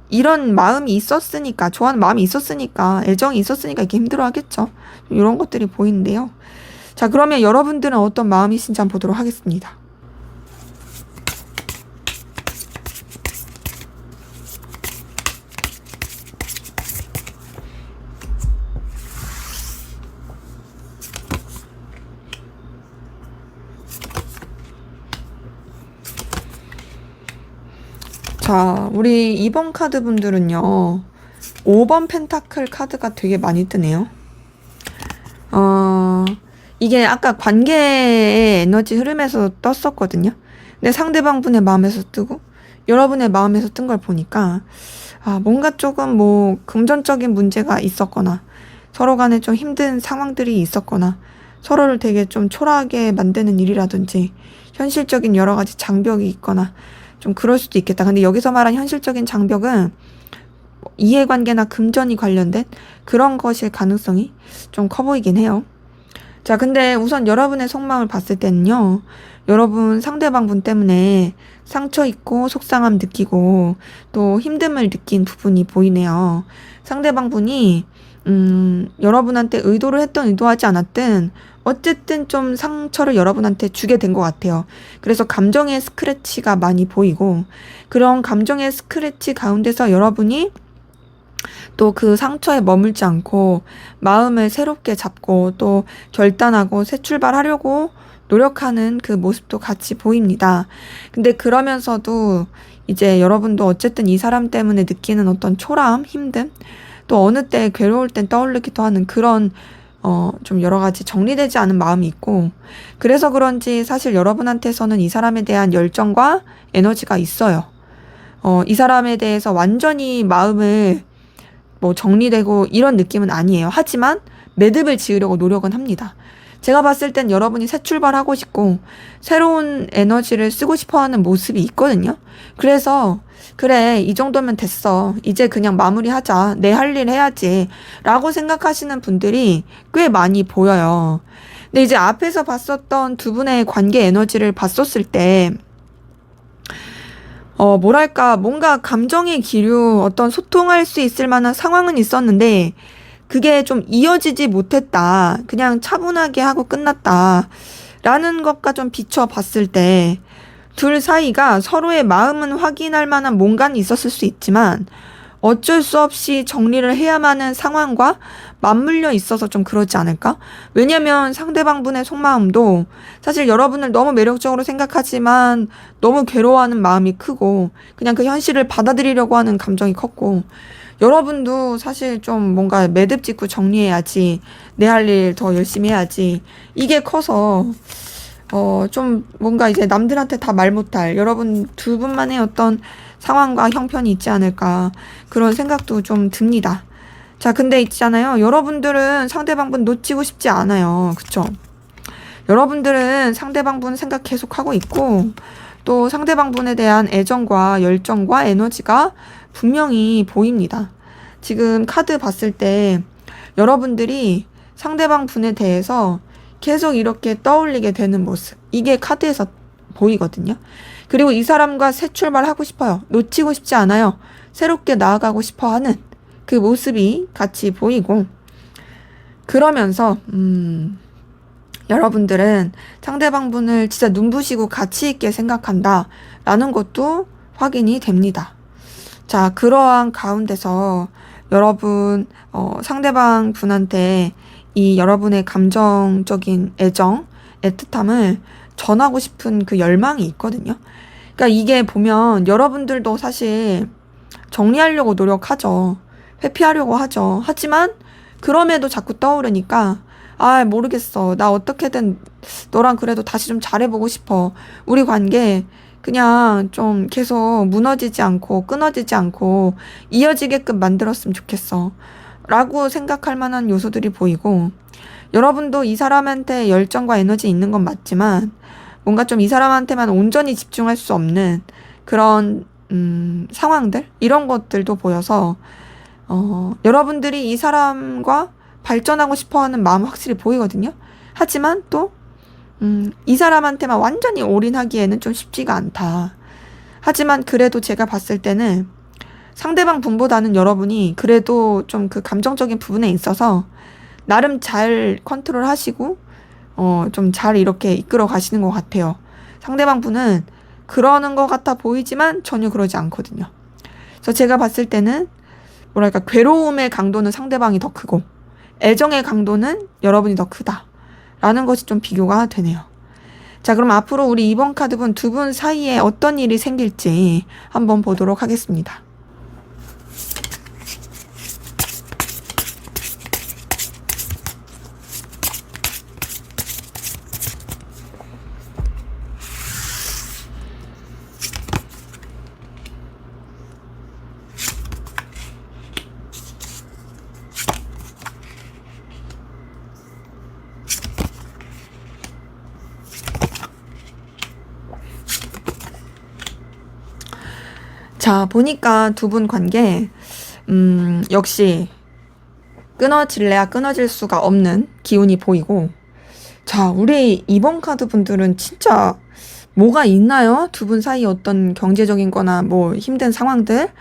이런 마음이 있었으니까 좋아하는 마음이 있었으니까 애정이 있었으니까 이렇게 힘들어 하겠죠. 이런 것들이 보이는데요. 자, 그러면 여러분들은 어떤 마음이신지 한번 보도록 하겠습니다. 자, 우리 2번 카드 분들은요, 5번 펜타클 카드가 되게 많이 뜨네요. 이게 아까 관계의 에너지 흐름에서 떴었거든요. 근데 상대방 분의 마음에서 뜨고, 여러분의 마음에서 뜬 걸 보니까, 뭔가 조금 뭐, 금전적인 문제가 있었거나, 서로 간에 좀 힘든 상황들이 있었거나, 서로를 되게 좀 초라하게 만드는 일이라든지, 현실적인 여러 가지 장벽이 있거나, 좀 그럴 수도 있겠다. 근데 여기서 말한 현실적인 장벽은 이해관계나 금전이 관련된 그런 것일 가능성이 좀 커 보이긴 해요. 자, 근데 우선 여러분의 속마음을 봤을 때는요, 여러분 상대방 분 때문에 상처 있고 속상함 느끼고 또 힘듦을 느낀 부분이 보이네요. 상대방 분이 여러분한테 의도를 했든 의도하지 않았든 어쨌든 좀 상처를 여러분한테 주게 된 것 같아요. 그래서 감정의 스크래치가 많이 보이고 그런 감정의 스크래치 가운데서 여러분이 또 그 상처에 머물지 않고 마음을 새롭게 잡고 또 결단하고 새 출발하려고 노력하는 그 모습도 같이 보입니다. 근데 그러면서도 이제 여러분도 어쨌든 이 사람 때문에 느끼는 어떤 초라함, 힘듦, 또 어느 때 괴로울 땐 떠올리기도 하는 그런 좀 여러 가지 정리되지 않은 마음이 있고 그래서 그런지 사실 여러분한테서는 이 사람에 대한 열정과 에너지가 있어요. 이 사람에 대해서 완전히 마음을 뭐 정리되고 이런 느낌은 아니에요. 하지만 매듭을 지으려고 노력은 합니다. 제가 봤을 땐 여러분이 새 출발하고 싶고 새로운 에너지를 쓰고 싶어하는 모습이 있거든요. 그래서 그래 이 정도면 됐어. 이제 그냥 마무리하자. 내 할 일 해야지. 라고 생각하시는 분들이 꽤 많이 보여요. 근데 이제 앞에서 봤었던 두 분의 관계 에너지를 봤었을 때 뭐랄까 뭔가 감정의 기류 어떤 소통할 수 있을 만한 상황은 있었는데 그게 좀 이어지지 못했다. 그냥 차분하게 하고 끝났다. 라는 것과 좀 비춰봤을 때 둘 사이가 서로의 마음은 확인할 만한 뭔가는 있었을 수 있지만 어쩔 수 없이 정리를 해야만 하는 상황과 맞물려 있어서 좀 그러지 않을까? 왜냐면 상대방분의 속마음도 사실 여러분을 너무 매력적으로 생각하지만 너무 괴로워하는 마음이 크고 그냥 그 현실을 받아들이려고 하는 감정이 컸고 여러분도 사실 좀 뭔가 매듭 짓고 정리해야지 내 할 일 더 열심히 해야지 이게 커서 좀 뭔가 이제 남들한테 다 말 못할 여러분 두 분만의 어떤 상황과 형편이 있지 않을까 그런 생각도 좀 듭니다. 자, 근데 있잖아요. 여러분들은 상대방분 놓치고 싶지 않아요. 그쵸? 여러분들은 상대방분 생각 계속 하고 있고 또 상대방분에 대한 애정과 열정과 에너지가 분명히 보입니다. 지금 카드 봤을 때 여러분들이 상대방 분에 대해서 계속 이렇게 떠올리게 되는 모습. 이게 카드에서 보이거든요. 그리고 이 사람과 새 출발하고 싶어요. 놓치고 싶지 않아요. 새롭게 나아가고 싶어 하는 그 모습이 같이 보이고 그러면서 여러분들은 상대방 분을 진짜 눈부시고 가치 있게 생각한다 라는 것도 확인이 됩니다. 자, 그러한 가운데서 여러분 상대방 분한테 이 여러분의 감정적인 애정, 애틋함을 전하고 싶은 그 열망이 있거든요. 그러니까 이게 보면 여러분들도 사실 정리하려고 노력하죠. 회피하려고 하죠. 하지만 그럼에도 자꾸 떠오르니까 아, 모르겠어. 나 어떻게든 너랑 그래도 다시 좀 잘해보고 싶어. 우리 관계 그냥 좀 계속 무너지지 않고 끊어지지 않고 이어지게끔 만들었으면 좋겠어. 라고 생각할 만한 요소들이 보이고 여러분도 이 사람한테 열정과 에너지 있는 건 맞지만 뭔가 좀 이 사람한테만 온전히 집중할 수 없는 그런 상황들 이런 것들도 보여서 여러분들이 이 사람과 발전하고 싶어하는 마음 확실히 보이거든요. 하지만 또 이 사람한테만 완전히 올인하기에는 좀 쉽지가 않다. 하지만 그래도 제가 봤을 때는 상대방 분보다는 여러분이 그래도 좀 그 감정적인 부분에 있어서 나름 잘 컨트롤 하시고 좀 잘 이렇게 이끌어 가시는 것 같아요. 상대방 분은 그러는 것 같아 보이지만 전혀 그러지 않거든요. 그래서 제가 봤을 때는 뭐랄까 괴로움의 강도는 상대방이 더 크고 애정의 강도는 여러분이 더 크다라는 것이 좀 비교가 되네요. 자, 그럼 앞으로 우리 이번 카드분 두 분 사이에 어떤 일이 생길지 한번 보도록 하겠습니다. 자, 보니까 두 분 관계, 역시 끊어질래야 끊어질 수가 없는 기운이 보이고, 자, 우리 이번 카드 분들은 진짜 뭐가 있나요? 두 분 사이 어떤 경제적인 거나 뭐 힘든 상황들?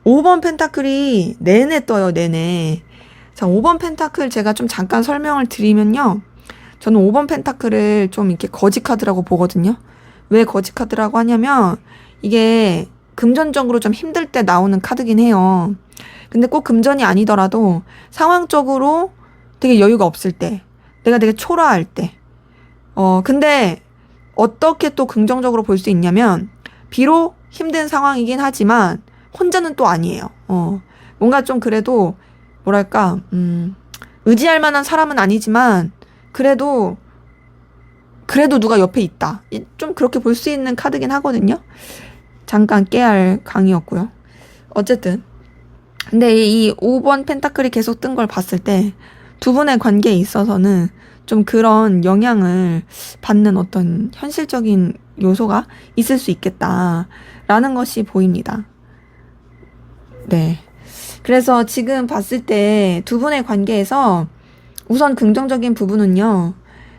5번 펜타클이 내내 떠요, 내내. 자, 5번 펜타클 제가 좀 잠깐 설명을 드리면요. 저는 5번 펜타클을 좀 이렇게 거지 카드라고 보거든요. 왜 거지 카드라고 하냐면, 이게 금전적으로 좀 힘들 때 나오는 카드긴 해요. 근데 꼭 금전이 아니더라도 상황적으로 되게 여유가 없을 때, 내가 되게 초라할 때. 근데 어떻게 또 긍정적으로 볼 수 있냐면, 비록 힘든 상황이긴 하지만 혼자는 또 아니에요. 뭔가 좀 그래도 뭐랄까, 의지할 만한 사람은 아니지만 그래도 누가 옆에 있다. 좀 그렇게 볼 수 있는 카드긴 하거든요. 잠깐 깨알 강의였고요. 어쨌든 근데 이 5번 펜타클이 계속 뜬 걸 봤을 때 두 분의 관계에 있어서는 좀 그런 영향을 받는 어떤 현실적인 요소가 있을 수 있겠다라는 것이 보입니다. 네. 그래서 지금 봤을 때 두 분의 관계에서 우선 긍정적인 부분은요.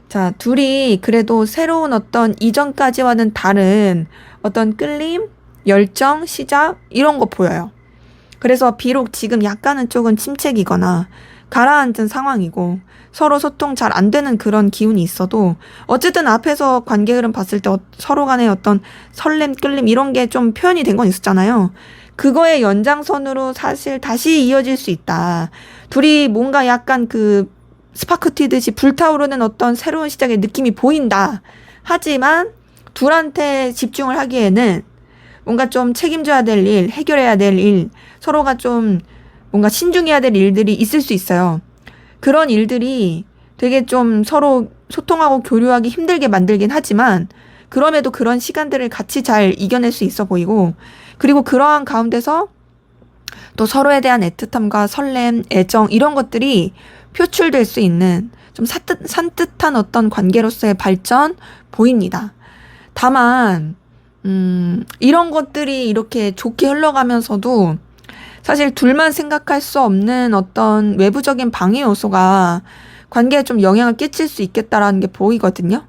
자, 둘이 그래도 새로운 어떤 이전까지와는 다른 어떤 끌림, 열정, 시작 이런 거 보여요. 그래서 비록 지금 약간은 조금 침체기거나 가라앉은 상황이고 서로 소통 잘 안 되는 그런 기운이 있어도 어쨌든 앞에서 관계 흐름 봤을 때 서로 간의 어떤 설렘, 끌림 이런 게 좀 표현이 된 건 있었잖아요. 그거의 연장선으로 사실 다시 이어질 수 있다. 둘이 뭔가 약간 그 스파크 튀듯이 불타오르는 어떤 새로운 시작의 느낌이 보인다. 하지만 둘한테 집중을 하기에는 뭔가 좀 책임져야 될 일, 해결해야 될 일, 서로가 좀 뭔가 신중해야 될 일들이 있을 수 있어요. 그런 일들이 되게 좀 서로 소통하고 교류하기 힘들게 만들긴 하지만 그럼에도 그런 시간들을 같이 잘 이겨낼 수 있어 보이고, 그리고 그러한 가운데서 또 서로에 대한 애틋함과 설렘, 애정 이런 것들이 표출될 수 있는 좀 산뜻한 어떤 관계로서의 발전 보입니다. 다만 이런 것들이 이렇게 좋게 흘러가면서도 사실 둘만 생각할 수 없는 어떤 외부적인 방해 요소가 관계에 좀 영향을 끼칠 수 있겠다라는 게 보이거든요.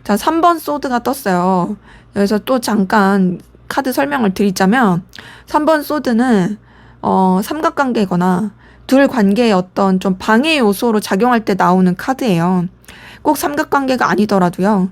자, 3번 소드가 떴어요. 여기서 또 잠깐 카드 설명을 드리자면 3번 소드는 삼각관계거나 둘 관계의 어떤 좀 방해 요소로 작용할 때 나오는 카드예요. 꼭 삼각관계가 아니더라도요.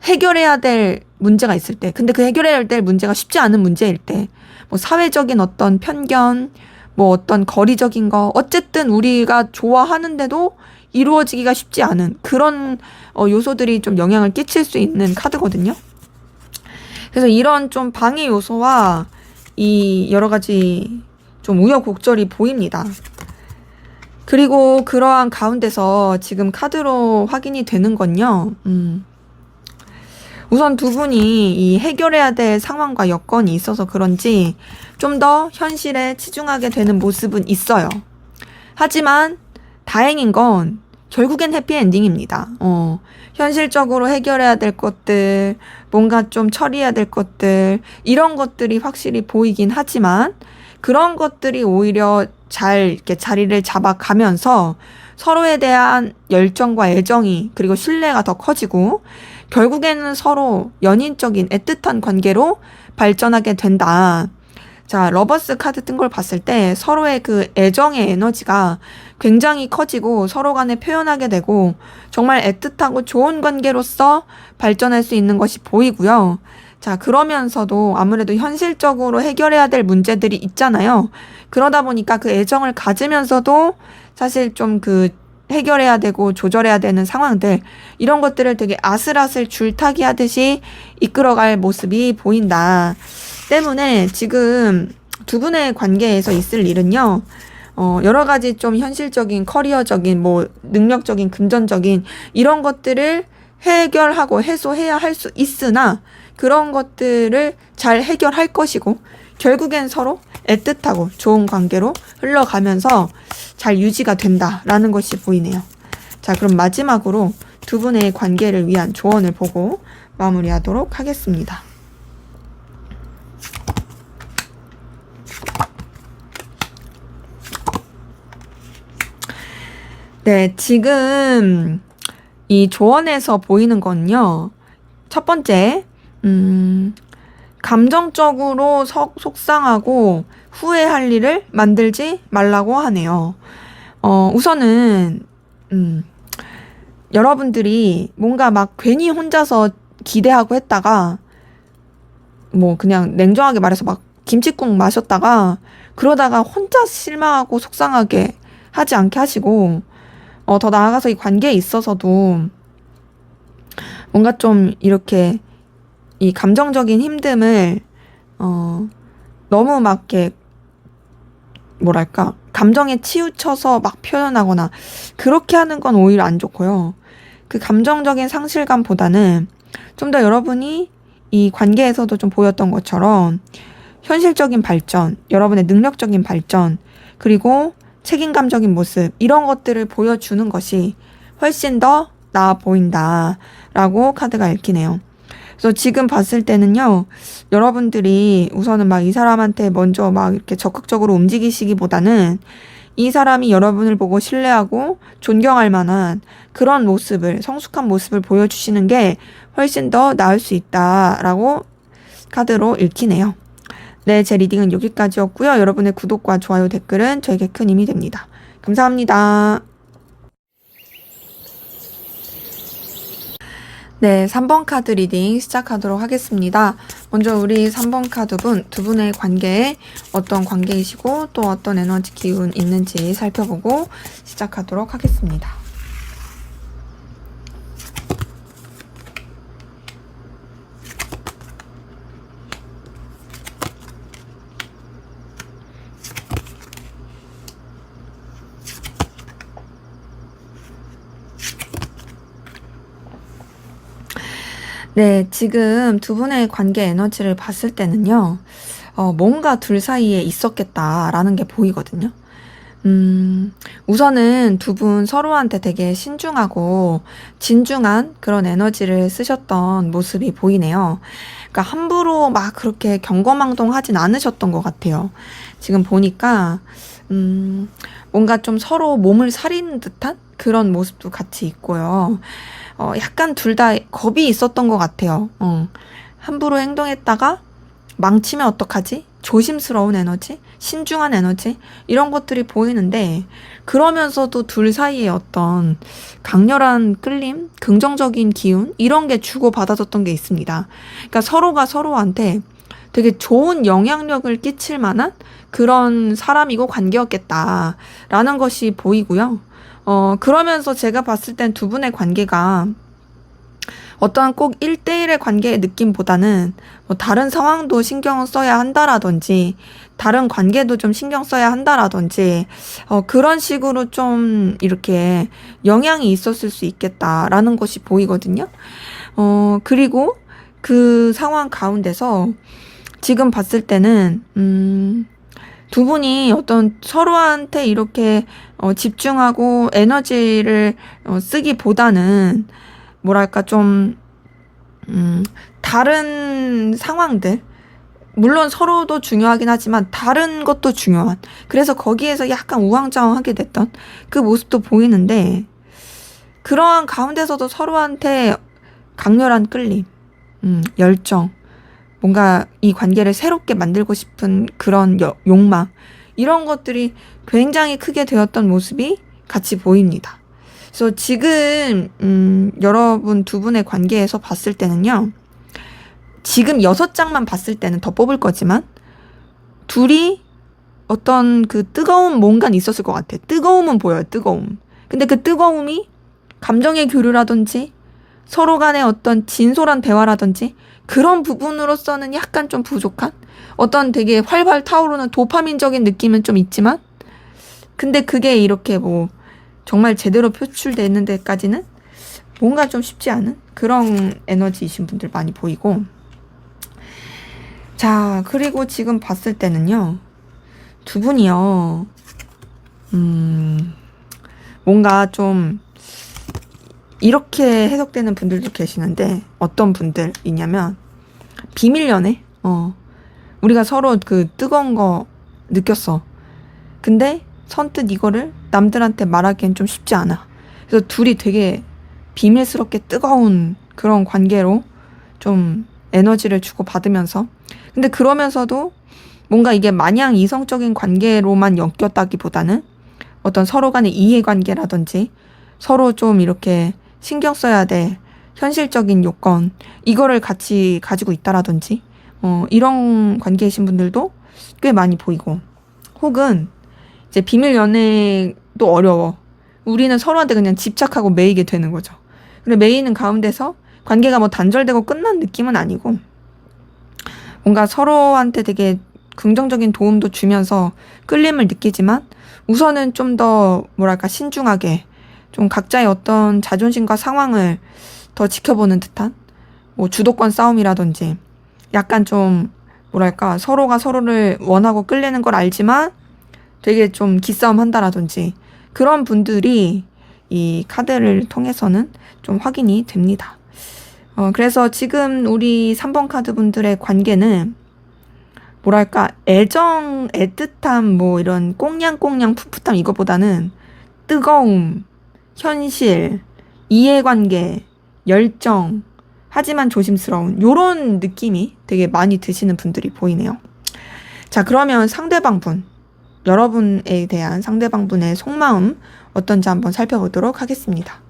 해결해야 될 문제가 있을 때, 근데 그 해결해야 될 문제가 쉽지 않은 문제일 때, 뭐 사회적인 어떤 편견, 뭐 어떤 거리적인 거, 어쨌든 우리가 좋아하는데도 이루어지기가 쉽지 않은 그런 요소들이 좀 영향을 끼칠 수 있는 카드거든요. 그래서 이런 좀 방해 요소와 이 여러 가지 좀 우여곡절이 보입니다. 그리고 그러한 가운데서 지금 카드로 확인이 되는 건요. 우선 두 분이 이 해결해야 될 상황과 여건이 있어서 그런지 좀 더 현실에 치중하게 되는 모습은 있어요. 하지만 다행인 건 결국엔 해피엔딩입니다. 현실적으로 해결해야 될 것들, 뭔가 좀 처리해야 될 것들, 이런 것들이 확실히 보이긴 하지만 그런 것들이 오히려 잘 이렇게 자리를 잡아가면서 서로에 대한 열정과 애정이 그리고 신뢰가 더 커지고 결국에는 서로 연인적인 애틋한 관계로 발전하게 된다. 자, 러버스 카드 뜬 걸 봤을 때 서로의 그 애정의 에너지가 굉장히 커지고 서로 간에 표현하게 되고 정말 애틋하고 좋은 관계로서 발전할 수 있는 것이 보이고요. 자, 그러면서도 아무래도 현실적으로 해결해야 될 문제들이 있잖아요. 그러다 보니까 그 애정을 가지면서도 사실 좀 그 해결해야 되고 조절해야 되는 상황들, 이런 것들을 되게 아슬아슬 줄타기 하듯이 이끌어갈 모습이 보인다. 때문에 지금 두 분의 관계에서 있을 일은요, 여러 가지 좀 현실적인 커리어적인 뭐 능력적인 금전적인 이런 것들을 해결하고 해소해야 할 수 있으나 그런 것들을 잘 해결할 것이고 결국엔 서로 애틋하고 좋은 관계로 흘러가면서 잘 유지가 된다라는 것이 보이네요. 자, 그럼 마지막으로 두 분의 관계를 위한 조언을 보고 마무리하도록 하겠습니다. 네, 지금 이 조언에서 보이는 건요. 첫 번째, 감정적으로 속상하고 후회할 일을 만들지 말라고 하네요. 우선은, 여러분들이 뭔가 막 괜히 혼자서 기대하고 했다가, 뭐 그냥 냉정하게 말해서 막 김칫국 마셨다가, 그러다가 혼자 실망하고 속상하게 하지 않게 하시고, 더 나아가서 이 관계에 있어서도 뭔가 좀 이렇게 이 감정적인 힘듦을 너무 막 이렇게 뭐랄까 감정에 치우쳐서 막 표현하거나 그렇게 하는 건 오히려 안 좋고요. 그 감정적인 상실감보다는 좀 더 여러분이 이 관계에서도 좀 보였던 것처럼 현실적인 발전, 여러분의 능력적인 발전, 그리고 책임감적인 모습, 이런 것들을 보여주는 것이 훨씬 더 나아 보인다라고 카드가 읽히네요. 그래서 지금 봤을 때는요, 여러분들이 우선은 막 이 사람한테 먼저 막 이렇게 적극적으로 움직이시기보다는 이 사람이 여러분을 보고 신뢰하고 존경할 만한 그런 모습을, 성숙한 모습을 보여주시는 게 훨씬 더 나을 수 있다라고 카드로 읽히네요. 네, 제 리딩은 여기까지였고요. 여러분의 구독과 좋아요, 댓글은 저에게 큰 힘이 됩니다. 감사합니다. 네, 3번 카드 리딩 시작하도록 하겠습니다. 먼저 우리 3번 카드분, 두 분의 관계에 어떤 관계이시고 또 어떤 에너지 기운 있는지 살펴보고 시작하도록 하겠습니다. 네, 지금 두 분의 관계 에너지를 봤을 때는요, 뭔가 둘 사이에 있었겠다라는 게 보이거든요. 우선은 두 분 서로한테 되게 신중하고 진중한 그런 에너지를 쓰셨던 모습이 보이네요. 그러니까 함부로 막 그렇게 경거망동하진 않으셨던 것 같아요. 지금 보니까, 뭔가 좀 서로 몸을 사리는 듯한 그런 모습도 같이 있고요. 약간 둘 다 겁이 있었던 것 같아요. 함부로 행동했다가 망치면 어떡하지? 조심스러운 에너지, 신중한 에너지, 이런 것들이 보이는데, 그러면서도 둘 사이에 어떤 강렬한 끌림, 긍정적인 기운, 이런 게 주고받아줬던 게 있습니다. 그러니까 서로가 서로한테 되게 좋은 영향력을 끼칠 만한 그런 사람이고 관계였겠다라는 것이 보이고요. 그러면서 제가 봤을 땐 두 분의 관계가 어떠한 꼭 1대1의 관계의 느낌보다는 뭐 다른 상황도 신경 써야 한다라든지 다른 관계도 좀 신경 써야 한다라든지 그런 식으로 좀 이렇게 영향이 있었을 수 있겠다라는 것이 보이거든요. 그리고 그 상황 가운데서 지금 봤을 때는 두 분이 어떤 서로한테 이렇게 집중하고 에너지를 쓰기보다는 뭐랄까 좀 다른 상황들, 물론 서로도 중요하긴 하지만 다른 것도 중요한, 그래서 거기에서 약간 우왕좌왕하게 됐던 그 모습도 보이는데, 그러한 가운데서도 서로한테 강렬한 끌림, 열정, 뭔가 이 관계를 새롭게 만들고 싶은 그런 욕망, 이런 것들이 굉장히 크게 되었던 모습이 같이 보입니다. 그래서 지금 여러분 두 분의 관계에서 봤을 때는요, 지금 6장만 봤을 때는 더 뽑을 거지만 둘이 어떤 그 뜨거운 뭔가 있었을 것 같아. 뜨거움은 보여요. 뜨거움. 근데 그 뜨거움이 감정의 교류라든지 서로 간의 어떤 진솔한 대화라든지 그런 부분으로서는 약간 좀 부족한, 어떤 되게 활활 타오르는 도파민적인 느낌은 좀 있지만, 근데 그게 이렇게 뭐 정말 제대로 표출되는 데까지는 뭔가 좀 쉽지 않은 그런 에너지이신 분들 많이 보이고. 자, 그리고 지금 봤을 때는요, 두 분이요, 뭔가 좀 이렇게 해석되는 분들도 계시는데, 어떤 분들이냐면 비밀 연애. 우리가 서로 그 뜨거운 거 느꼈어. 근데 선뜻 이거를 남들한테 말하기엔 좀 쉽지 않아. 그래서 둘이 되게 비밀스럽게 뜨거운 그런 관계로 좀 에너지를 주고 받으면서, 근데 그러면서도 뭔가 이게 마냥 이성적인 관계로만 엮였다기보다는 어떤 서로 간의 이해관계라든지 서로 좀 이렇게 신경 써야 될 현실적인 요건, 이거를 같이 가지고 있다라든지 이런 관계이신 분들도 꽤 많이 보이고, 혹은 이제 비밀 연애도 어려워. 우리는 서로한테 그냥 집착하고 매이게 되는 거죠. 근데 매이는 가운데서 관계가 뭐 단절되고 끝난 느낌은 아니고, 뭔가 서로한테 되게 긍정적인 도움도 주면서 끌림을 느끼지만, 우선은 좀 더 뭐랄까 신중하게 좀 각자의 어떤 자존심과 상황을 더 지켜보는 듯한 뭐 주도권 싸움이라든지, 약간 좀 뭐랄까 서로가 서로를 원하고 끌리는 걸 알지만 되게 좀 기싸움 한다라든지, 그런 분들이 이 카드를 통해서는 좀 확인이 됩니다. 그래서 지금 우리 3번 카드 분들의 관계는 뭐랄까 애정, 애틋함, 뭐 이런 꽁냥꽁냥 풋풋함, 이거보다는 뜨거움, 현실, 이해관계, 열정, 하지만 조심스러운 요런 느낌이 되게 많이 드시는 분들이 보이네요. 자, 그러면 상대방 분, 여러분에 대한 상대방 분의 속마음 어떤지 한번 살펴보도록 하겠습니다.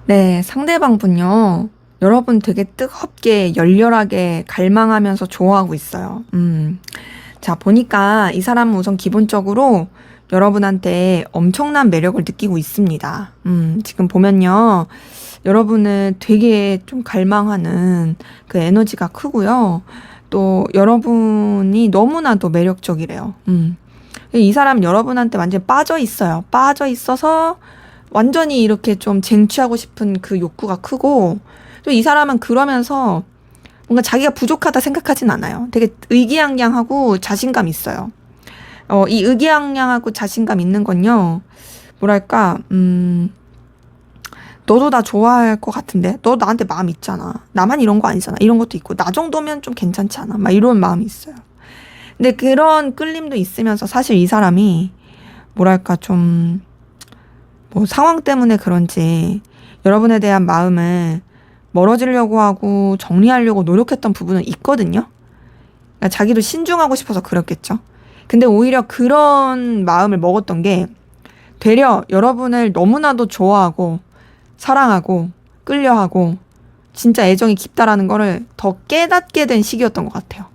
네, 상대방분요. 여러분 되게 뜨겁게 열렬하게 갈망하면서 좋아하고 있어요. 자, 보니까 이 사람은 우선 기본적으로 여러분한테 엄청난 매력을 느끼고 있습니다. 지금 보면요. 여러분을 되게 좀 갈망하는 그 에너지가 크고요. 또 여러분이 너무나도 매력적이래요. 이 사람 여러분한테 완전히 빠져 있어요. 빠져 있어서 완전히 이렇게 좀 쟁취하고 싶은 그 욕구가 크고, 또 이 사람은 그러면서 뭔가 자기가 부족하다 생각하진 않아요. 되게 의기양양하고 자신감 있어요. 이 의기양양하고 자신감 있는 건요, 뭐랄까, 너도 나 좋아할 것 같은데? 너 나한테 마음 있잖아. 나만 이런 거 아니잖아. 이런 것도 있고, 나 정도면 좀 괜찮지 않아? 막 이런 마음이 있어요. 근데 그런 끌림도 있으면서 사실 이 사람이, 뭐랄까, 좀, 뭐 상황 때문에 그런지 여러분에 대한 마음을 멀어지려고 하고 정리하려고 노력했던 부분은 있거든요. 그러니까 자기도 신중하고 싶어서 그랬겠죠. 근데 오히려 그런 마음을 먹었던 게 되려 여러분을 너무나도 좋아하고 사랑하고 끌려하고 진짜 애정이 깊다라는 거를 더 깨닫게 된 시기였던 것 같아요.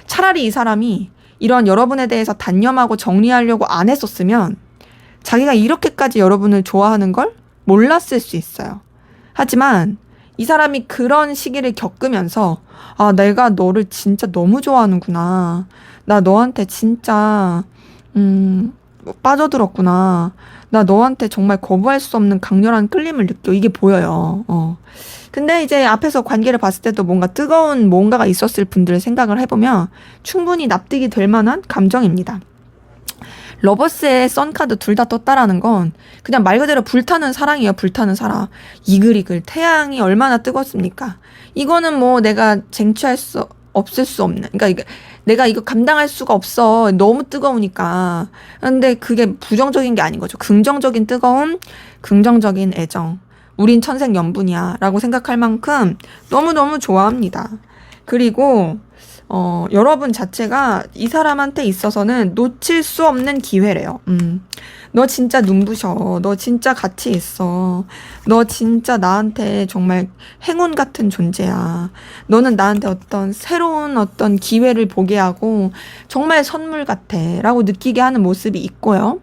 차라리 이 사람이 이런 여러분에 대해서 단념하고 정리하려고 안 했었으면 자기가 이렇게까지 여러분을 좋아하는 걸 몰랐을 수 있어요. 하지만 이 사람이 그런 시기를 겪으면서 아, 내가 너를 진짜 너무 좋아하는구나. 나 너한테 진짜 빠져들었구나. 나 너한테 정말 거부할 수 없는 강렬한 끌림을 느껴. 이게 보여요. 근데 이제 앞에서 관계를 봤을 때도 뭔가 뜨거운 뭔가가 있었을 분들을 생각을 해보면 충분히 납득이 될 만한 감정입니다. 러버스의 선카드 둘 다 떴다라는 건 그냥 말 그대로 불타는 사랑이에요. 불타는 사랑. 이글이글 태양이 얼마나 뜨겁습니까? 이거는 뭐 내가 쟁취할 수 없을 수 없는. 그러니까 내가 이거 감당할 수가 없어. 너무 뜨거우니까. 근데 그게 부정적인 게 아닌 거죠. 긍정적인 뜨거움, 긍정적인 애정. 우린 천생연분이야 라고 생각할 만큼 너무너무 좋아합니다. 그리고 여러분 자체가 이 사람한테 있어서는 놓칠 수 없는 기회래요. 너 진짜 눈부셔. 너 진짜 가치 있어. 너 진짜 나한테 정말 행운 같은 존재야. 너는 나한테 어떤 새로운 어떤 기회를 보게 하고 정말 선물 같아. 라고 느끼게 하는 모습이 있고요.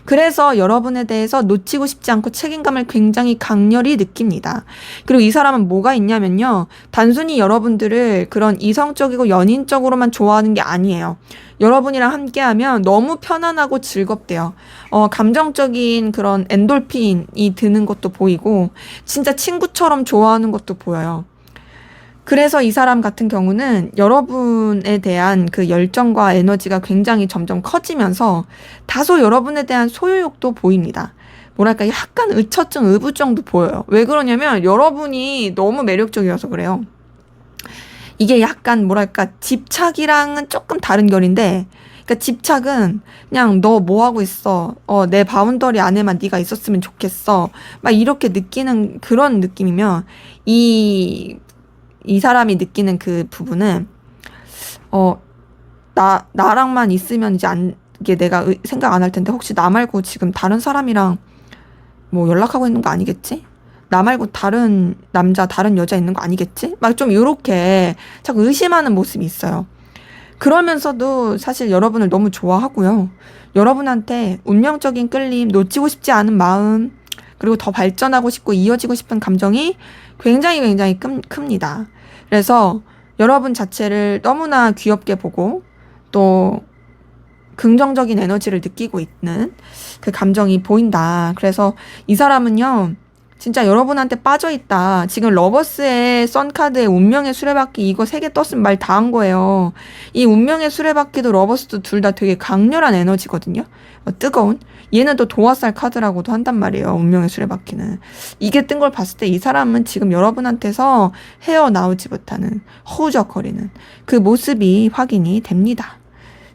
그래서 여러분에 대해서 놓치고 싶지 않고 책임감을 굉장히 강렬히 느낍니다. 그리고 이 사람은 뭐가 있냐면요. 단순히 여러분들을 그런 이성적이고 연인적으로만 좋아하는 게 아니에요. 여러분이랑 함께하면 너무 편안하고 즐겁대요. 감정적인 그런 엔돌핀이 드는 것도 보이고 진짜 친구처럼 좋아하는 것도 보여요. 그래서 이 사람 같은 경우는 여러분에 대한 그 열정과 에너지가 굉장히 점점 커지면서 다소 여러분에 대한 소유욕도 보입니다. 뭐랄까 약간 의처증, 의부증도 보여요. 왜 그러냐면 여러분이 너무 매력적이어서 그래요. 이게 약간 뭐랄까 집착이랑은 조금 다른 결인데, 그러니까 집착은 그냥 너 뭐 하고 있어? 내 바운더리 안에만 네가 있었으면 좋겠어. 막 이렇게 느끼는 그런 느낌이면 이 사람이 느끼는 그 부분은, 나랑만 있으면 이제 이게 내가 생각 안 할 텐데, 혹시 나 말고 지금 다른 사람이랑 뭐 연락하고 있는 거 아니겠지? 나 말고 다른 남자, 다른 여자 있는 거 아니겠지? 막 좀 요렇게 자꾸 의심하는 모습이 있어요. 그러면서도 사실 여러분을 너무 좋아하고요. 여러분한테 운명적인 끌림, 놓치고 싶지 않은 마음, 그리고 더 발전하고 싶고 이어지고 싶은 감정이 굉장히 굉장히 큽니다. 그래서 여러분 자체를 너무나 귀엽게 보고 또 긍정적인 에너지를 느끼고 있는 그 감정이 보인다. 그래서 이 사람은요, 진짜 여러분한테 빠져있다. 지금 러버스의 선카드의 운명의 수레바퀴 이거 3개 떴으면 말 다 한 거예요. 이 운명의 수레바퀴도 러버스도 둘 다 되게 강렬한 에너지거든요. 뜨거운. 얘는 또 도화살 카드라고도 한단 말이에요. 운명의 수레바퀴는. 이게 뜬 걸 봤을 때 이 사람은 지금 여러분한테서 헤어나오지 못하는 허우적거리는 그 모습이 확인이 됩니다.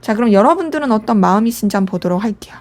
자, 그럼 여러분들은 어떤 마음이신지 한번 보도록 할게요.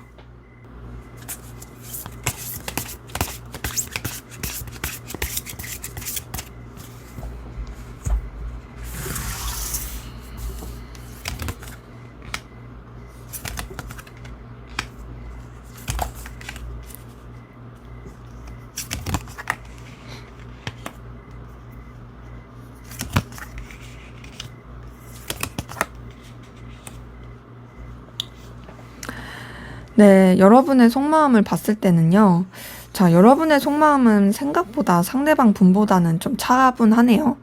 네, 여러분의 속마음을 봤을 때는요. 자, 여러분의 속마음은 생각보다 상대방 분보다는 좀 차분하네요.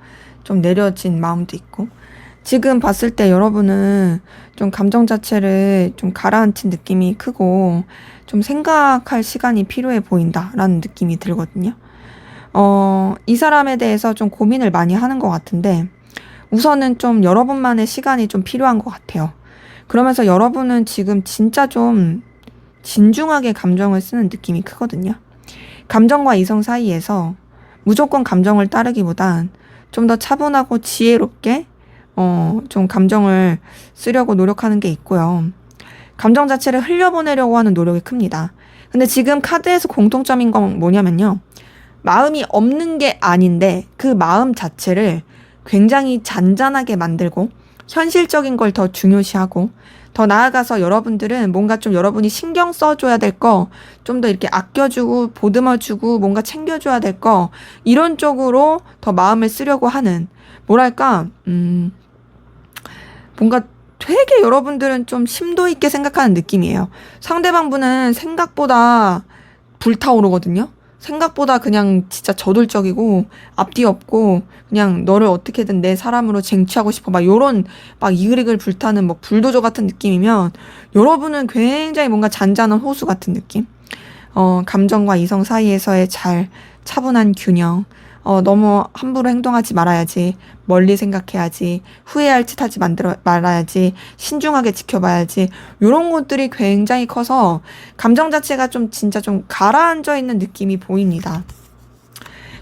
좀 내려진 마음도 있고. 지금 봤을 때 여러분은 좀 감정 자체를 좀 가라앉힌 느낌이 크고 좀 생각할 시간이 필요해 보인다라는 느낌이 들거든요. 이 사람에 대해서 좀 고민을 많이 하는 것 같은데 우선은 좀 여러분만의 시간이 좀 필요한 것 같아요. 그러면서 여러분은 지금 진짜 좀 진중하게 감정을 쓰는 느낌이 크거든요. 감정과 이성 사이에서 무조건 감정을 따르기보단 좀 더 차분하고 지혜롭게 좀 감정을 쓰려고 노력하는 게 있고요. 감정 자체를 흘려보내려고 하는 노력이 큽니다. 근데 지금 카드에서 공통점인 건 뭐냐면요. 마음이 없는 게 아닌데 그 마음 자체를 굉장히 잔잔하게 만들고 현실적인 걸 더 중요시하고 더 나아가서 여러분들은 뭔가 좀 여러분이 신경 써줘야 될 거, 좀 더 이렇게 아껴주고 보듬어주고 뭔가 챙겨줘야 될 거, 이런 쪽으로 더 마음을 쓰려고 하는, 뭐랄까, 뭔가 되게 여러분들은 좀 심도 있게 생각하는 느낌이에요. 상대방 분은 생각보다 불타오르거든요. 생각보다 그냥 진짜 저돌적이고 앞뒤 없고 그냥 너를 어떻게든 내 사람으로 쟁취하고 싶어 막 요런 막 이글이글 불타는 뭐 불도저 같은 느낌이면 여러분은 굉장히 뭔가 잔잔한 호수 같은 느낌. 감정과 이성 사이에서의 잘 차분한 균형. 너무 함부로 행동하지 말아야지. 멀리 생각해야지. 후회할 짓 하지 말아야지. 신중하게 지켜봐야지. 요런 것들이 굉장히 커서 감정 자체가 좀 진짜 좀 가라앉아 있는 느낌이 보입니다.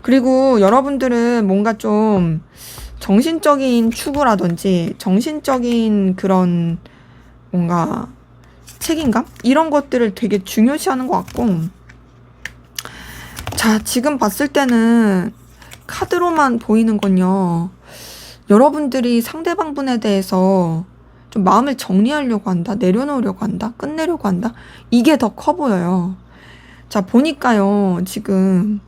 그리고 여러분들은 뭔가 좀 정신적인 추구라든지 정신적인 그런 뭔가 책임감? 이런 것들을 되게 중요시하는 것 같고, 자, 지금 봤을 때는 카드로만 보이는 건요. 여러분들이 상대방 분에 대해서 좀 마음을 정리하려고 한다, 내려놓으려고 한다, 끝내려고 한다. 이게 더 커 보여요. 자, 보니까요, 지금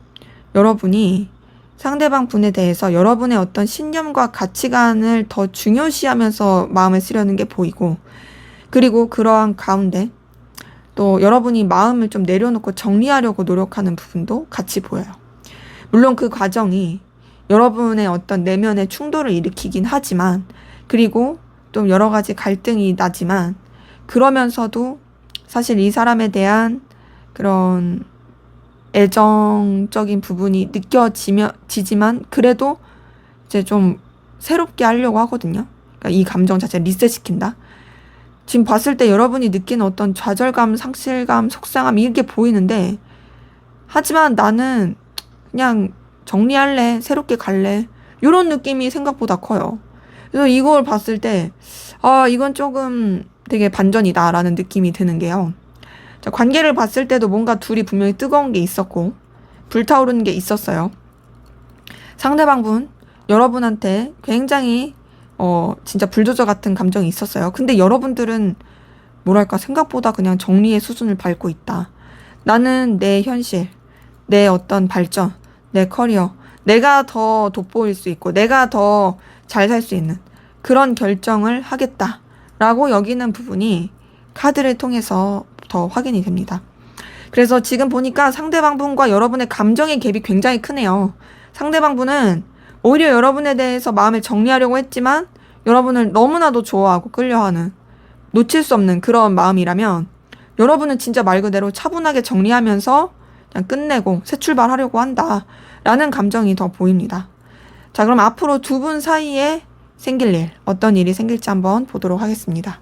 여러분이 상대방 분에 대해서 여러분의 어떤 신념과 가치관을 더 중요시하면서 마음을 쓰려는 게 보이고, 그리고 그러한 가운데 또 여러분이 마음을 좀 내려놓고 정리하려고 노력하는 부분도 같이 보여요. 물론 그 과정이 여러분의 어떤 내면의 충돌을 일으키긴 하지만, 그리고 또 여러 가지 갈등이 나지만, 그러면서도 사실 이 사람에 대한 그런 애정적인 부분이 느껴지지만, 그래도 이제 좀 새롭게 하려고 하거든요. 그러니까 이 감정 자체를 리셋시킨다. 지금 봤을 때 여러분이 느끼는 어떤 좌절감, 상실감, 속상함 이게 보이는데, 하지만 나는 그냥 정리할래, 새롭게 갈래, 이런 느낌이 생각보다 커요. 그래서 이걸 봤을 때 이건 조금 되게 반전이다라는 느낌이 드는 게요. 자, 관계를 봤을 때도 뭔가 둘이 분명히 뜨거운 게 있었고 불타오르는 게 있었어요. 상대방분 여러분한테 굉장히 진짜 불조저 같은 감정이 있었어요. 근데 여러분들은 뭐랄까 생각보다 그냥 정리의 수준을 밟고 있다. 나는 내 현실, 내 어떤 발전, 내 커리어, 내가 더 돋보일 수 있고 내가 더 잘 살 수 있는 그런 결정을 하겠다라고 여기는 부분이 카드를 통해서 더 확인이 됩니다. 그래서 지금 보니까 상대방 분과 여러분의 감정의 갭이 굉장히 크네요. 상대방 분은 오히려 여러분에 대해서 마음을 정리하려고 했지만 여러분을 너무나도 좋아하고 끌려하는, 놓칠 수 없는 그런 마음이라면 여러분은 진짜 말 그대로 차분하게 정리하면서 그냥 끝내고 새 출발하려고 한다라는 감정이 더 보입니다. 자, 그럼 앞으로 두 분 사이에 생길 일, 어떤 일이 생길지 한번 보도록 하겠습니다.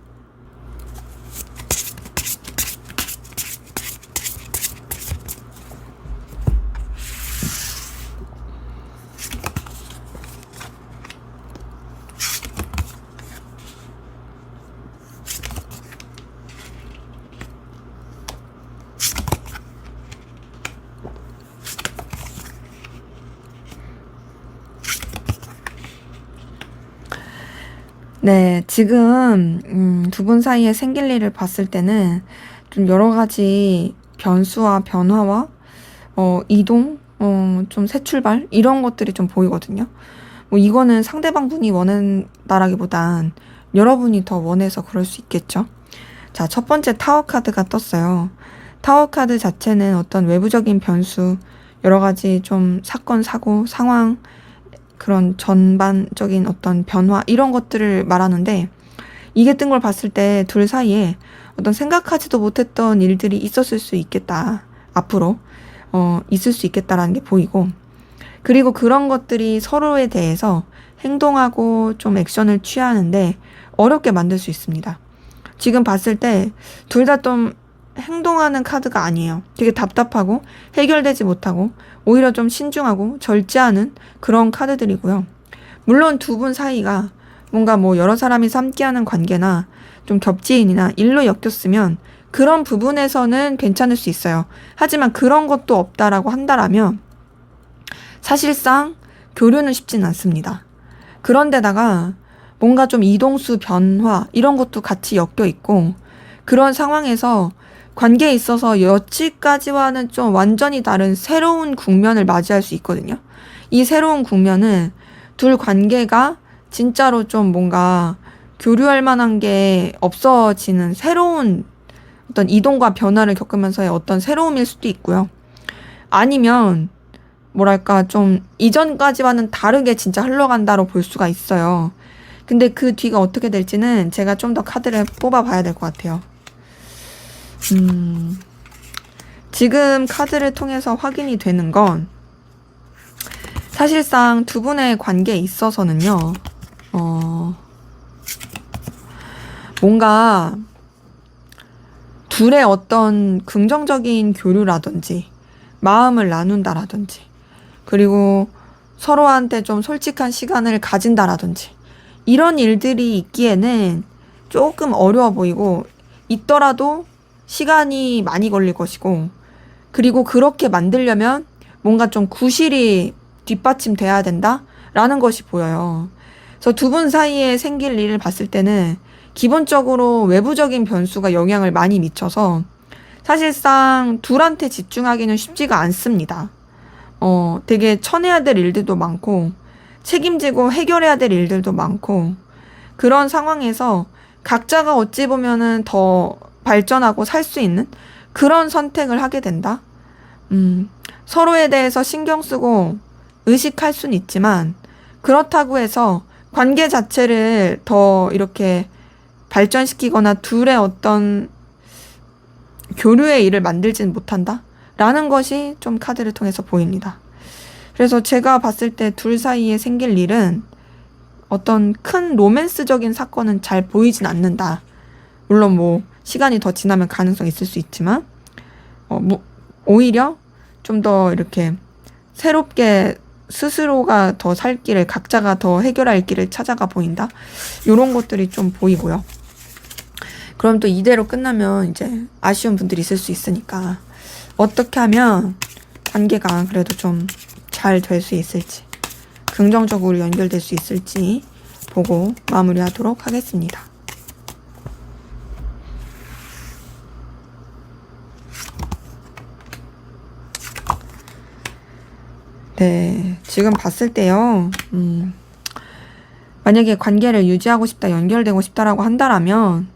네, 지금 두 분 사이에 생길 일을 봤을 때는 좀 여러 가지 변수와 변화와 이동, 좀 새 출발 이런 것들이 좀 보이거든요. 뭐 이거는 상대방 분이 원한다라기보단 여러분이 더 원해서 그럴 수 있겠죠. 자, 첫 번째 타워 카드가 떴어요. 타워 카드 자체는 어떤 외부적인 변수, 여러 가지 좀 사건, 사고, 상황, 그런 전반적인 어떤 변화, 이런 것들을 말하는데, 이게 뜬 걸 봤을 때 둘 사이에 어떤 생각하지도 못했던 일들이 있었을 수 있겠다. 앞으로, 있을 수 있겠다라는 게 보이고, 그리고 그런 것들이 서로에 대해서 행동하고 좀 액션을 취하는데 어렵게 만들 수 있습니다. 지금 봤을 때 둘 다 좀 행동하는 카드가 아니에요. 되게 답답하고 해결되지 못하고 오히려 좀 신중하고 절제하는 그런 카드들이고요. 물론 두 분 사이가 뭔가 뭐 여러 사람이 함께하는 관계나 좀 겹지인이나 일로 엮였으면 그런 부분에서는 괜찮을 수 있어요. 하지만 그런 것도 없다라고 한다라면 사실상 교류는 쉽진 않습니다. 그런데다가 뭔가 좀 이동수 변화 이런 것도 같이 엮여 있고 그런 상황에서 관계에 있어서 여지까지와는 좀 완전히 다른 새로운 국면을 맞이할 수 있거든요. 이 새로운 국면은 둘 관계가 진짜로 좀 뭔가 교류할 만한 게 없어지는 새로운 어떤 이동과 변화를 겪으면서의 어떤 새로움일 수도 있고요. 아니면 뭐랄까 좀 이전까지와는 다르게 진짜 흘러간다로 볼 수가 있어요. 근데 그 뒤가 어떻게 될지는 제가 좀 더 카드를 뽑아 봐야 될 것 같아요. 지금 카드를 통해서 확인이 되는 건 사실상 두 분의 관계에 있어서는요, 뭔가 둘의 어떤 긍정적인 교류라든지 마음을 나눈다라든지 그리고 서로한테 좀 솔직한 시간을 가진다라든지 이런 일들이 있기에는 조금 어려워 보이고 있더라도 시간이 많이 걸릴 것이고 그리고 그렇게 만들려면 뭔가 좀 구실이 뒷받침돼야 된다라는 것이 보여요. 그래서 두 분 사이에 생길 일을 봤을 때는 기본적으로 외부적인 변수가 영향을 많이 미쳐서 사실상 둘한테 집중하기는 쉽지가 않습니다. 되게 쳐내야 될 일들도 많고 책임지고 해결해야 될 일들도 많고 그런 상황에서 각자가 어찌 보면은 더 발전하고 살 수 있는 그런 선택을 하게 된다. 서로에 대해서 신경 쓰고 의식할 수는 있지만 그렇다고 해서 관계 자체를 더 이렇게 발전시키거나 둘의 어떤 교류의 일을 만들지는 못한다. 라는 것이 좀 카드를 통해서 보입니다. 그래서 제가 봤을 때 둘 사이에 생길 일은 어떤 큰 로맨스적인 사건은 잘 보이진 않는다. 물론 뭐 시간이 더 지나면 가능성이 있을 수 있지만 오히려 좀 더 이렇게 새롭게 스스로가 더 살 길을 각자가 더 해결할 길을 찾아가 보인다. 이런 것들이 좀 보이고요. 그럼 또 이대로 끝나면 이제 아쉬운 분들이 있을 수 있으니까 어떻게 하면 관계가 그래도 좀 잘 될 수 있을지 긍정적으로 연결될 수 있을지 보고 마무리하도록 하겠습니다. 네, 지금 봤을 때요. 만약에 관계를 유지하고 싶다, 연결되고 싶다라고 한다라면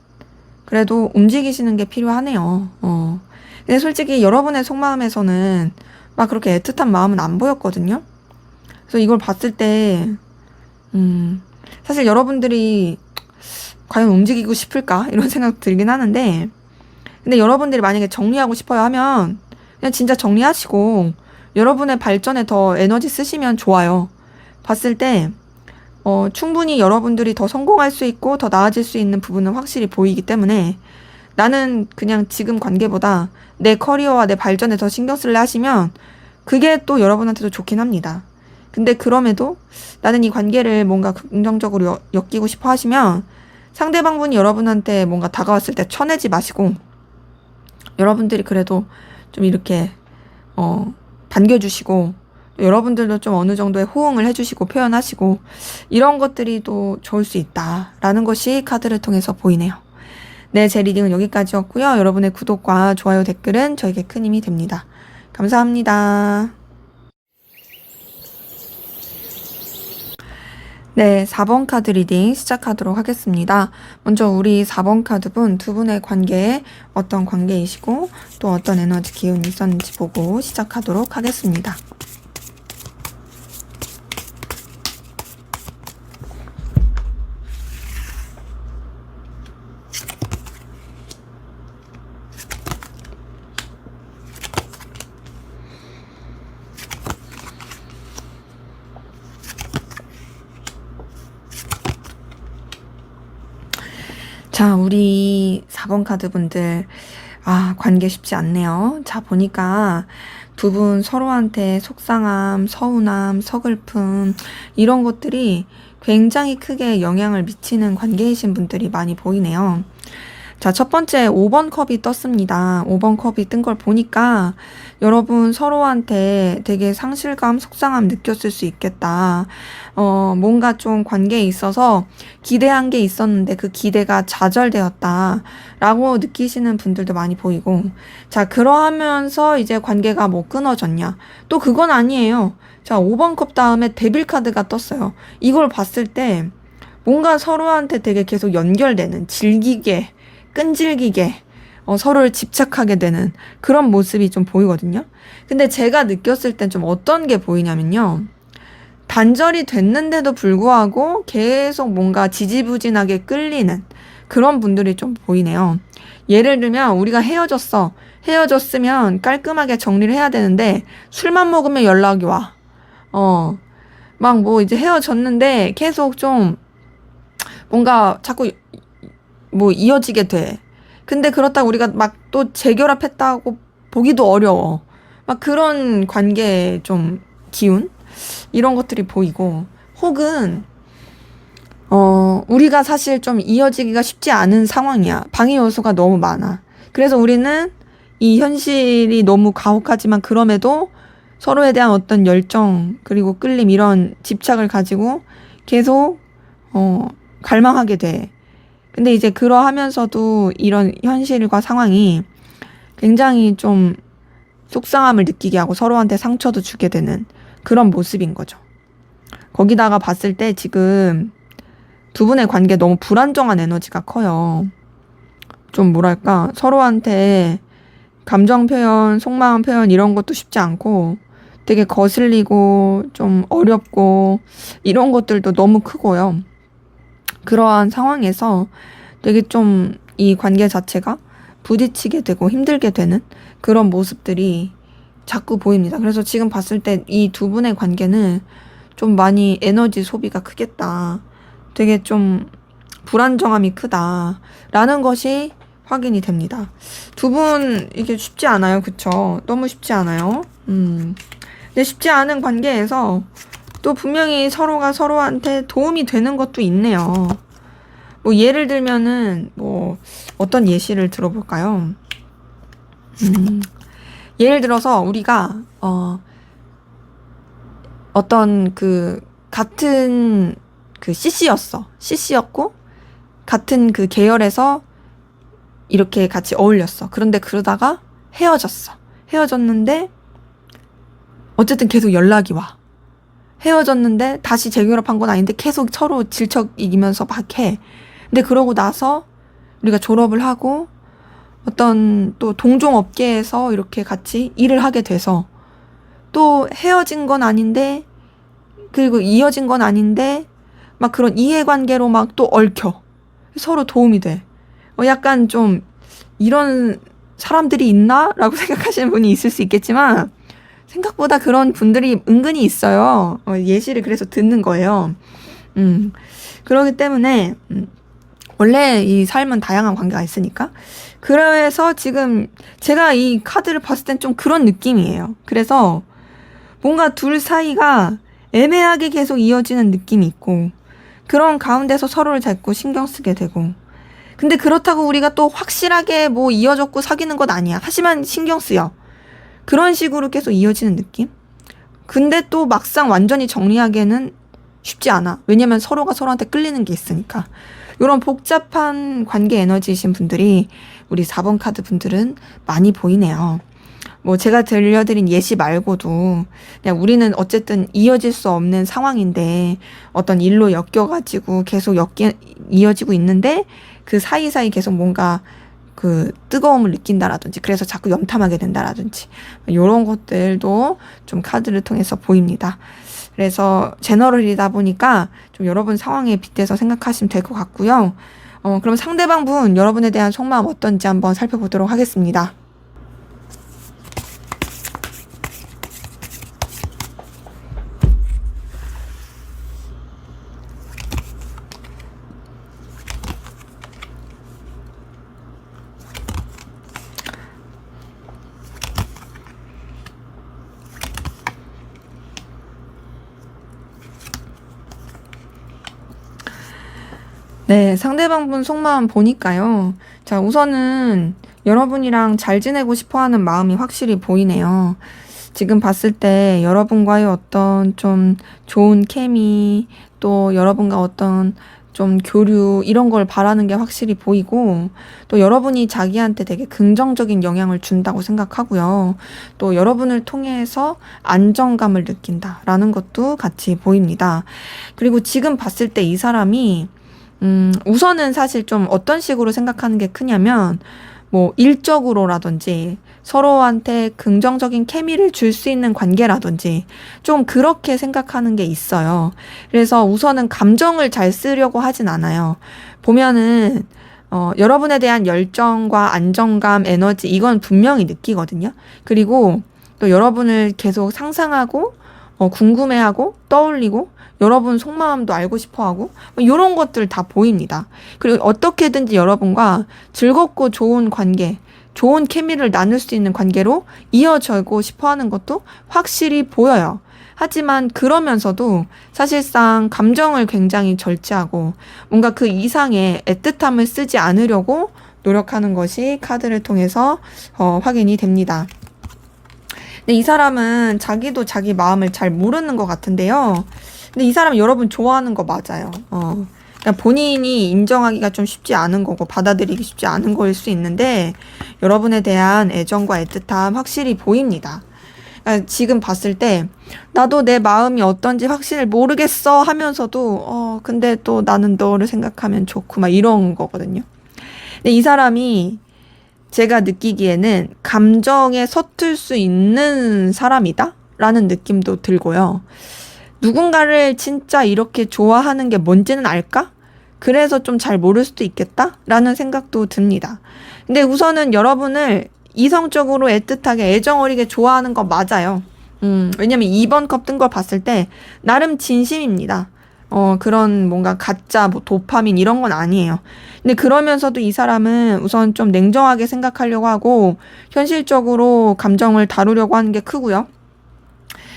그래도 움직이시는 게 필요하네요. 근데 솔직히 여러분의 속마음에서는 막 그렇게 애틋한 마음은 안 보였거든요. 그래서 이걸 봤을 때 사실 여러분들이 과연 움직이고 싶을까? 이런 생각 들긴 하는데 근데 여러분들이 만약에 정리하고 싶어요 하면 그냥 진짜 정리하시고 여러분의 발전에 더 에너지 쓰시면 좋아요. 봤을 때 충분히 여러분들이 더 성공할 수 있고 더 나아질 수 있는 부분은 확실히 보이기 때문에 나는 그냥 지금 관계보다 내 커리어와 내 발전에 더 신경 쓸래 하시면 그게 또 여러분한테도 좋긴 합니다. 근데 그럼에도 나는 이 관계를 뭔가 긍정적으로 엮이고 싶어 하시면 상대방분이 여러분한테 뭔가 다가왔을 때 쳐내지 마시고 여러분들이 그래도 좀 이렇게 반겨주시고 여러분들도 좀 어느 정도의 호응을 해주시고 표현하시고 이런 것들이 또 좋을 수 있다라는 것이 카드를 통해서 보이네요. 네, 제 리딩은 여기까지였고요. 여러분의 구독과 좋아요, 댓글은 저에게 큰 힘이 됩니다. 감사합니다. 네. 네, 4번 카드 리딩 시작하도록 하겠습니다. 먼저 우리 4번 카드분 두 분의 관계에 어떤 관계이시고 또 어떤 에너지 기운이 있었는지 보고 시작하도록 하겠습니다. 자, 우리 4번 카드 분들, 관계 쉽지 않네요. 자, 보니까 두 분 서로한테 속상함, 서운함, 서글픔, 이런 것들이 굉장히 크게 영향을 미치는 관계이신 분들이 많이 보이네요. 자, 첫 번째 5번 컵이 떴습니다. 5번 컵이 뜬 걸 보니까 여러분 서로한테 되게 상실감, 속상함 느꼈을 수 있겠다. 뭔가 좀 관계에 있어서 기대한 게 있었는데 그 기대가 좌절되었다. 라고 느끼시는 분들도 많이 보이고. 자, 그러하면서 이제 관계가 뭐 끊어졌냐. 또 그건 아니에요. 자, 5번 컵 다음에 데빌 카드가 떴어요. 이걸 봤을 때 뭔가 서로한테 되게 계속 연결되는, 질기게, 끈질기게 서로를 집착하게 되는 그런 모습이 좀 보이거든요. 근데 제가 느꼈을 땐 좀 어떤 게 보이냐면요. 단절이 됐는데도 불구하고 계속 뭔가 지지부진하게 끌리는 그런 분들이 좀 보이네요. 예를 들면 우리가 헤어졌어. 헤어졌으면 깔끔하게 정리를 해야 되는데 술만 먹으면 연락이 와. 막 뭐 이제 헤어졌는데 계속 좀 뭔가 자꾸 뭐 이어지게 돼. 근데 그렇다고 우리가 막 또 재결합했다고 보기도 어려워. 막 그런 관계의 좀 기운? 이런 것들이 보이고, 혹은 우리가 사실 좀 이어지기가 쉽지 않은 상황이야. 방해 요소가 너무 많아. 그래서 우리는 이 현실이 너무 가혹하지만 그럼에도 서로에 대한 어떤 열정, 그리고 끌림, 이런 집착을 가지고 계속 갈망하게 돼. 근데 이제 그러하면서도 이런 현실과 상황이 굉장히 좀 속상함을 느끼게 하고 서로한테 상처도 주게 되는 그런 모습인 거죠. 거기다가 봤을 때 지금 두 분의 관계 너무 불안정한 에너지가 커요. 좀 뭐랄까, 서로한테 감정 표현, 속마음 표현 이런 것도 쉽지 않고 되게 거슬리고 좀 어렵고 이런 것들도 너무 크고요. 그러한 상황에서 되게 좀 이 관계 자체가 부딪히게 되고 힘들게 되는 그런 모습들이 자꾸 보입니다. 그래서 지금 봤을 때 이 두 분의 관계는 좀 많이 에너지 소비가 크겠다. 되게 좀 불안정함이 크다라는 것이 확인이 됩니다. 두 분 이게 쉽지 않아요. 그쵸? 너무 쉽지 않아요. 근데 쉽지 않은 관계에서 또 분명히 서로가 서로한테 도움이 되는 것도 있네요. 뭐 예를 들면은 뭐 어떤 예시를 들어볼까요? 예를 들어서 우리가 어떤 그 같은 그 CC였고 같은 그 계열에서 이렇게 같이 어울렸어. 그런데 그러다가 헤어졌는데 어쨌든 계속 연락이 와. 헤어졌는데 다시 재결합한 건 아닌데 계속 서로 질척 이기면서 막 해. 근데 그러고 나서 우리가 졸업을 하고 어떤 또 동종 업계에서 이렇게 같이 일을 하게 돼서 또 헤어진 건 아닌데 그리고 이어진 건 아닌데 막 그런 이해관계로 막 또 얽혀. 서로 도움이 돼. 약간 좀 이런 사람들이 있나? 라고 생각하시는 분이 있을 수 있겠지만 생각보다 그런 분들이 은근히 있어요. 예시를 그래서 듣는 거예요. 그렇기 때문에 원래 이 삶은 다양한 관계가 있으니까. 그래서 지금 제가 이 카드를 봤을 땐 좀 그런 느낌이에요. 그래서 뭔가 둘 사이가 애매하게 계속 이어지는 느낌이 있고 그런 가운데서 서로를 자꾸 신경 쓰게 되고 근데 그렇다고 우리가 또 확실하게 뭐 이어졌고 사귀는 건 아니야. 하지만 신경 쓰여. 그런 식으로 계속 이어지는 느낌? 근데 또 막상 완전히 정리하기에는 쉽지 않아. 왜냐면 서로가 서로한테 끌리는 게 있으니까. 이런 복잡한 관계 에너지이신 분들이 우리 4번 카드 분들은 많이 보이네요. 뭐 제가 들려드린 예시 말고도 그냥 우리는 어쨌든 이어질 수 없는 상황인데 어떤 일로 엮여가지고 계속 이어지고 있는데 그 사이사이 계속 뭔가 그 뜨거움을 느낀다라든지 그래서 자꾸 염탐하게 된다라든지 이런 것들도 좀 카드를 통해서 보입니다. 그래서 제너럴이다 보니까 좀 여러분 상황에 빗대서 생각하시면 될 것 같고요. 그럼 상대방 분 여러분에 대한 속마음 어떤지 한번 살펴보도록 하겠습니다. 네, 상대방 분 속마음 보니까요. 자, 우선은 여러분이랑 잘 지내고 싶어 하는 마음이 확실히 보이네요. 지금 봤을 때 여러분과의 어떤 좀 좋은 케미, 또 여러분과 어떤 좀 교류, 이런 걸 바라는 게 확실히 보이고, 또 여러분이 자기한테 되게 긍정적인 영향을 준다고 생각하고요. 또 여러분을 통해서 안정감을 느낀다라는 것도 같이 보입니다. 그리고 지금 봤을 때 이 사람이 우선은 사실 좀 어떤 식으로 생각하는 게 크냐면, 뭐, 일적으로라든지, 서로한테 긍정적인 케미를 줄 수 있는 관계라든지, 좀 그렇게 생각하는 게 있어요. 그래서 우선은 감정을 잘 쓰려고 하진 않아요. 보면은, 여러분에 대한 열정과 안정감, 에너지, 이건 분명히 느끼거든요. 그리고 또 여러분을 계속 상상하고, 궁금해하고, 떠올리고, 여러분 속마음도 알고 싶어 하고, 이런 것들 다 보입니다. 그리고 어떻게든지 여러분과 즐겁고 좋은 관계, 좋은 케미를 나눌 수 있는 관계로 이어지고 싶어 하는 것도 확실히 보여요. 하지만 그러면서도 사실상 감정을 굉장히 절제하고 뭔가 그 이상의 애틋함을 쓰지 않으려고 노력하는 것이 카드를 통해서 확인이 됩니다. 근데 이 사람은 자기도 자기 마음을 잘 모르는 것 같은데요. 근데 이 사람 여러분 좋아하는 거 맞아요. 그러니까 본인이 인정하기가 좀 쉽지 않은 거고 받아들이기 쉽지 않은 거일 수 있는데 여러분에 대한 애정과 애틋함 확실히 보입니다. 그러니까 지금 봤을 때 나도 내 마음이 어떤지 확실히 모르겠어 하면서도 근데 또 나는 너를 생각하면 좋고 막 이런 거거든요. 근데 이 사람이 제가 느끼기에는 감정에 서툴 수 있는 사람이다 라는 느낌도 들고요. 누군가를 진짜 이렇게 좋아하는 게 뭔지는 알까? 그래서 좀 잘 모를 수도 있겠다? 라는 생각도 듭니다. 근데 우선은 여러분을 이성적으로 애틋하게 애정어리게 좋아하는 거 맞아요. 왜냐면 2번 컵 뜬 걸 봤을 때 나름 진심입니다. 그런 뭔가 가짜 뭐 도파민 이런 건 아니에요. 근데 그러면서도 이 사람은 우선 좀 냉정하게 생각하려고 하고 현실적으로 감정을 다루려고 하는 게 크고요.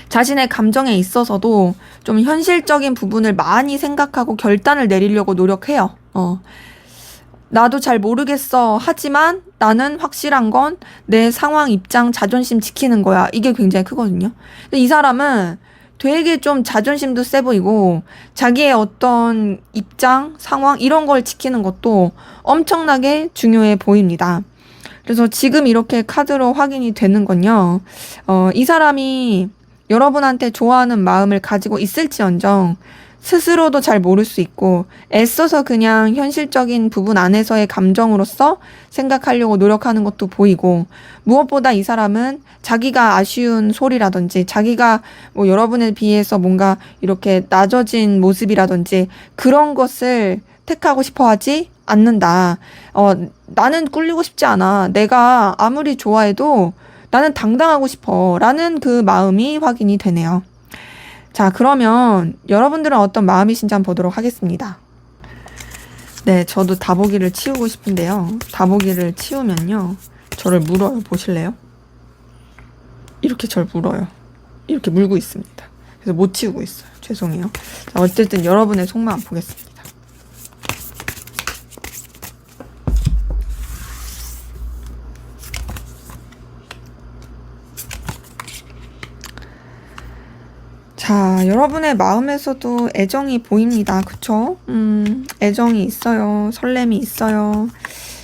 자신의 감정에 있어서도 좀 현실적인 부분을 많이 생각하고 결단을 내리려고 노력해요. 나도 잘 모르겠어. 하지만 나는 확실한 건 내 상황, 입장, 자존심 지키는 거야. 이게 굉장히 크거든요. 근데 이 사람은 되게 좀 자존심도 세 보이고 자기의 어떤 입장, 상황 이런 걸 지키는 것도 엄청나게 중요해 보입니다. 그래서 지금 이렇게 카드로 확인이 되는 건요. 이 사람이 여러분한테 좋아하는 마음을 가지고 있을지언정 스스로도 잘 모를 수 있고 애써서 그냥 현실적인 부분 안에서의 감정으로서 생각하려고 노력하는 것도 보이고 무엇보다 이 사람은 자기가 아쉬운 소리라든지 자기가 뭐 여러분에 비해서 뭔가 이렇게 낮아진 모습이라든지 그런 것을 택하고 싶어 하지 않는다. 나는 꿀리고 싶지 않아. 내가 아무리 좋아해도 나는 당당하고 싶어 라는 그 마음이 확인이 되네요. 자, 그러면 여러분들은 어떤 마음이신지 한번 보도록 하겠습니다. 네, 저도 다보기를 치우고 싶은데요. 다보기를 치우면요. 저를 물어요. 보실래요? 이렇게 저를 물어요. 이렇게 물고 있습니다. 그래서 못 치우고 있어요. 죄송해요. 자, 어쨌든 여러분의 속마음 보겠습니다. 자, 여러분의 마음에서도 애정이 보입니다. 그쵸? 애정이 있어요. 설렘이 있어요.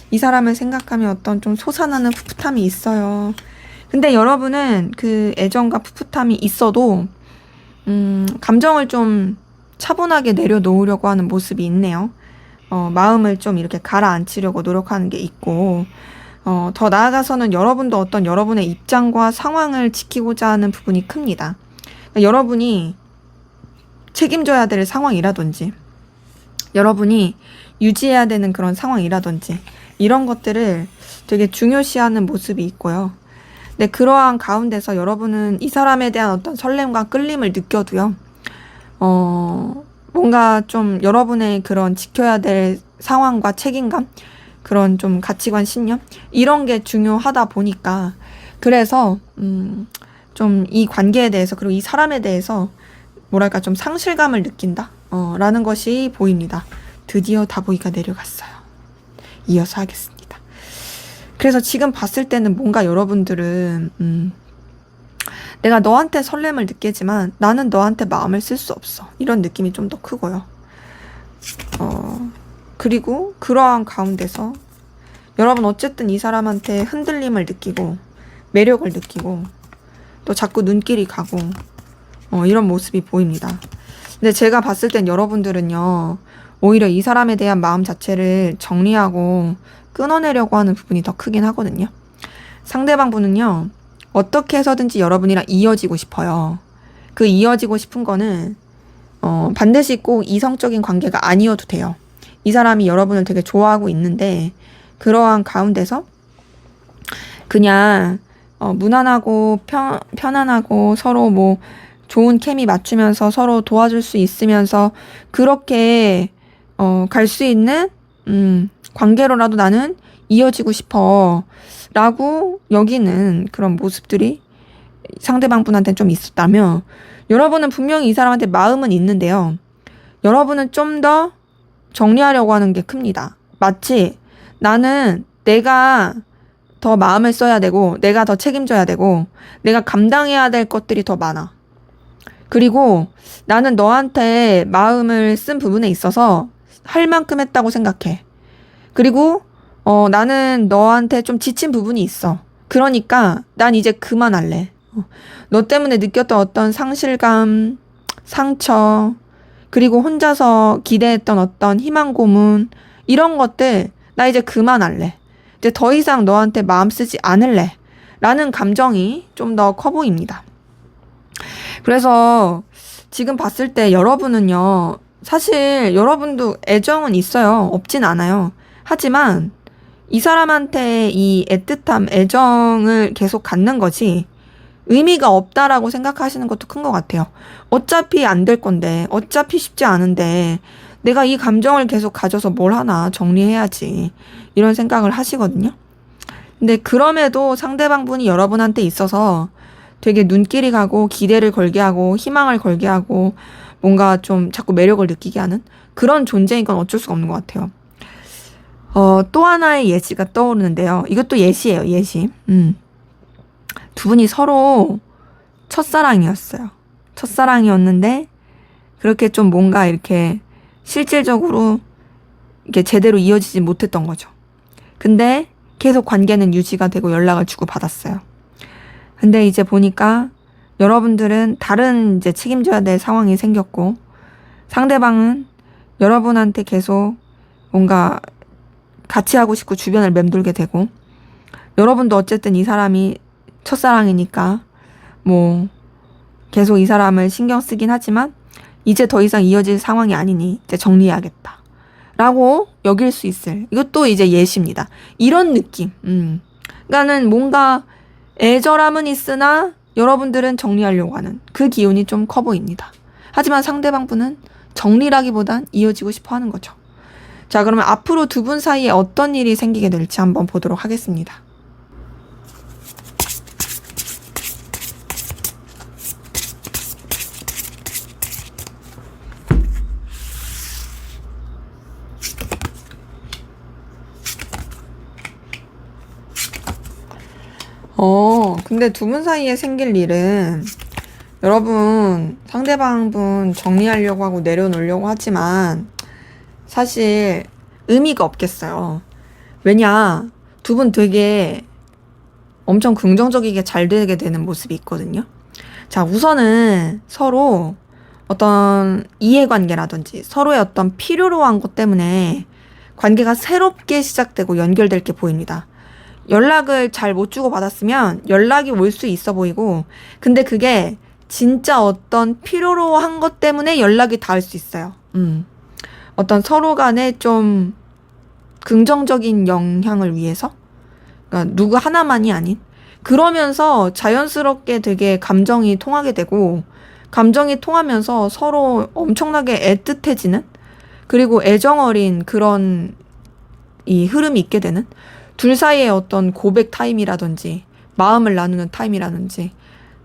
이 사람을 생각하면 어떤 좀 솟아나는 풋풋함이 있어요. 근데 여러분은 그 애정과 풋풋함이 있어도 감정을 좀 차분하게 내려놓으려고 하는 모습이 있네요. 마음을 좀 이렇게 가라앉히려고 노력하는 게 있고, 더 나아가서는 여러분도 어떤 여러분의 입장과 상황을 지키고자 하는 부분이 큽니다. 그러니까 여러분이 책임져야 될 상황이라든지, 여러분이 유지해야 되는 그런 상황이라든지, 이런 것들을 되게 중요시하는 모습이 있고요. 근데 그러한 가운데서 여러분은 이 사람에 대한 어떤 설렘과 끌림을 느껴도요, 뭔가 좀 여러분의 그런 지켜야 될 상황과 책임감, 그런 좀 가치관, 신념, 이런 게 중요하다 보니까, 그래서, 좀 이 관계에 대해서, 그리고 이 사람에 대해서, 뭐랄까, 좀 상실감을 느낀다, 라는 것이 보입니다. 드디어 다보이가 내려갔어요. 이어서 하겠습니다. 그래서 지금 봤을 때는 뭔가 여러분들은, 내가 너한테 설렘을 느끼지만 나는 너한테 마음을 쓸 수 없어. 이런 느낌이 좀 더 크고요. 그리고 그러한 가운데서 여러분 어쨌든 이 사람한테 흔들림을 느끼고 매력을 느끼고 또 자꾸 눈길이 가고 이런 모습이 보입니다. 근데 제가 봤을 땐 여러분들은요, 오히려 이 사람에 대한 마음 자체를 정리하고 끊어내려고 하는 부분이 더 크긴 하거든요. 상대방 분은요, 어떻게 해서든지 여러분이랑 이어지고 싶어요. 그 이어지고 싶은 거는 반드시 꼭 이성적인 관계가 아니어도 돼요. 이 사람이 여러분을 되게 좋아하고 있는데 그러한 가운데서 그냥 무난하고 편안하고 서로 뭐 좋은 케미 맞추면서 서로 도와줄 수 있으면서 그렇게 갈 수 있는 관계로라도 나는 이어지고 싶어 라고 여기는 그런 모습들이 상대방 분한테 좀 있었다면, 여러분은 분명히 이 사람한테 마음은 있는데요, 여러분은 좀 더 정리하려고 하는 게 큽니다. 마치 나는 내가 더 마음을 써야 되고 내가 더 책임져야 되고 내가 감당해야 될 것들이 더 많아. 그리고 나는 너한테 마음을 쓴 부분에 있어서 할 만큼 했다고 생각해. 그리고 나는 너한테 좀 지친 부분이 있어. 그러니까 난 이제 그만할래. 너 때문에 느꼈던 어떤 상실감, 상처, 그리고 혼자서 기대했던 어떤 희망 고문, 이런 것들 나 이제 그만할래. 이제 더 이상 너한테 마음 쓰지 않을래. 라는 감정이 좀 더 커 보입니다. 그래서 지금 봤을 때 여러분은요, 사실 여러분도 애정은 있어요. 없진 않아요. 하지만 이 사람한테 이 애틋함, 애정을 계속 갖는 거지 의미가 없다라고 생각하시는 것도 큰 것 같아요. 어차피 안 될 건데, 어차피 쉽지 않은데 내가 이 감정을 계속 가져서 뭘 하나, 정리해야지, 이런 생각을 하시거든요. 근데 그럼에도 상대방 분이 여러분한테 있어서 되게 눈길이 가고 기대를 걸게 하고 희망을 걸게 하고 뭔가 좀 자꾸 매력을 느끼게 하는 그런 존재인 건 어쩔 수가 없는 것 같아요. 또 하나의 예시가 떠오르는데요. 이것도 예시예요, 예시. 두 분이 서로 첫사랑이었어요. 첫사랑이었는데 그렇게 좀 뭔가 이렇게 실질적으로 이렇게 제대로 이어지지 못했던 거죠. 근데 계속 관계는 유지가 되고 연락을 주고 받았어요. 근데 이제 보니까 여러분들은 다른 이제 책임져야 될 상황이 생겼고 상대방은 여러분한테 계속 뭔가 같이 하고 싶고 주변을 맴돌게 되고, 여러분도 어쨌든 이 사람이 첫사랑이니까 뭐 계속 이 사람을 신경 쓰긴 하지만 이제 더 이상 이어질 상황이 아니니 이제 정리해야겠다 라고 여길 수 있을, 이것도 이제 예시입니다. 이런 느낌. 그러니까는 뭔가 애절함은 있으나 여러분들은 정리하려고 하는 그 기운이 좀 커 보입니다. 하지만 상대방 분은 정리라기보단 이어지고 싶어 하는 거죠. 자, 그러면 앞으로 두 분 사이에 어떤 일이 생기게 될지 한번 보도록 하겠습니다. 근데 두 분 사이에 생길 일은 여러분 상대방 분 정리하려고 하고 내려놓으려고 하지만 사실 의미가 없겠어요. 왜냐, 두 분 되게 엄청 긍정적이게 잘 되게 되는 모습이 있거든요. 자, 우선은 서로 어떤 이해관계라든지 서로의 어떤 필요로 한 것 때문에 관계가 새롭게 시작되고 연결될 게 보입니다. 연락을 잘 못 주고받았으면 연락이 올 수 있어 보이고, 근데 그게 진짜 어떤 필요로 한 것 때문에 연락이 닿을 수 있어요. 어떤 서로 간에 좀 긍정적인 영향을 위해서, 그러니까 누구 하나만이 아닌, 그러면서 자연스럽게 되게 감정이 통하게 되고, 감정이 통하면서 서로 엄청나게 애틋해지는, 그리고 애정 어린 그런 이 흐름이 있게 되는, 둘 사이의 어떤 고백 타임이라든지 마음을 나누는 타임이라든지,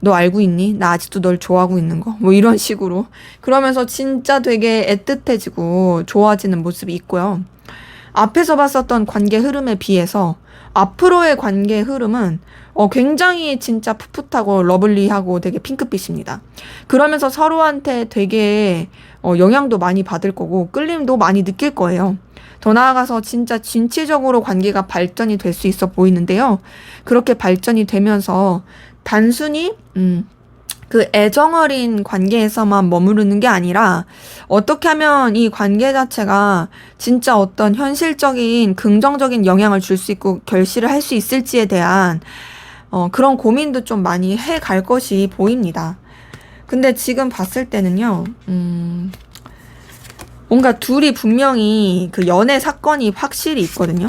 너 알고 있니? 나 아직도 널 좋아하고 있는 거. 뭐 이런 식으로. 그러면서 진짜 되게 애틋해지고 좋아지는 모습이 있고요. 앞에서 봤었던 관계 흐름에 비해서 앞으로의 관계 흐름은 굉장히 진짜 풋풋하고 러블리하고 되게 핑크빛입니다. 그러면서 서로한테 되게 영향도 많이 받을 거고 끌림도 많이 느낄 거예요. 더 나아가서 진짜 진취적으로 관계가 발전이 될 수 있어 보이는데요. 그렇게 발전이 되면서 단순히 그 애정 어린 관계에서만 머무르는 게 아니라 어떻게 하면 이 관계 자체가 진짜 어떤 현실적인 긍정적인 영향을 줄 수 있고 결실을 할 수 있을지에 대한 그런 고민도 좀 많이 해 갈 것이 보입니다. 근데 지금 봤을 때는요, 뭔가 둘이 분명히 그 연애 사건이 확실히 있거든요.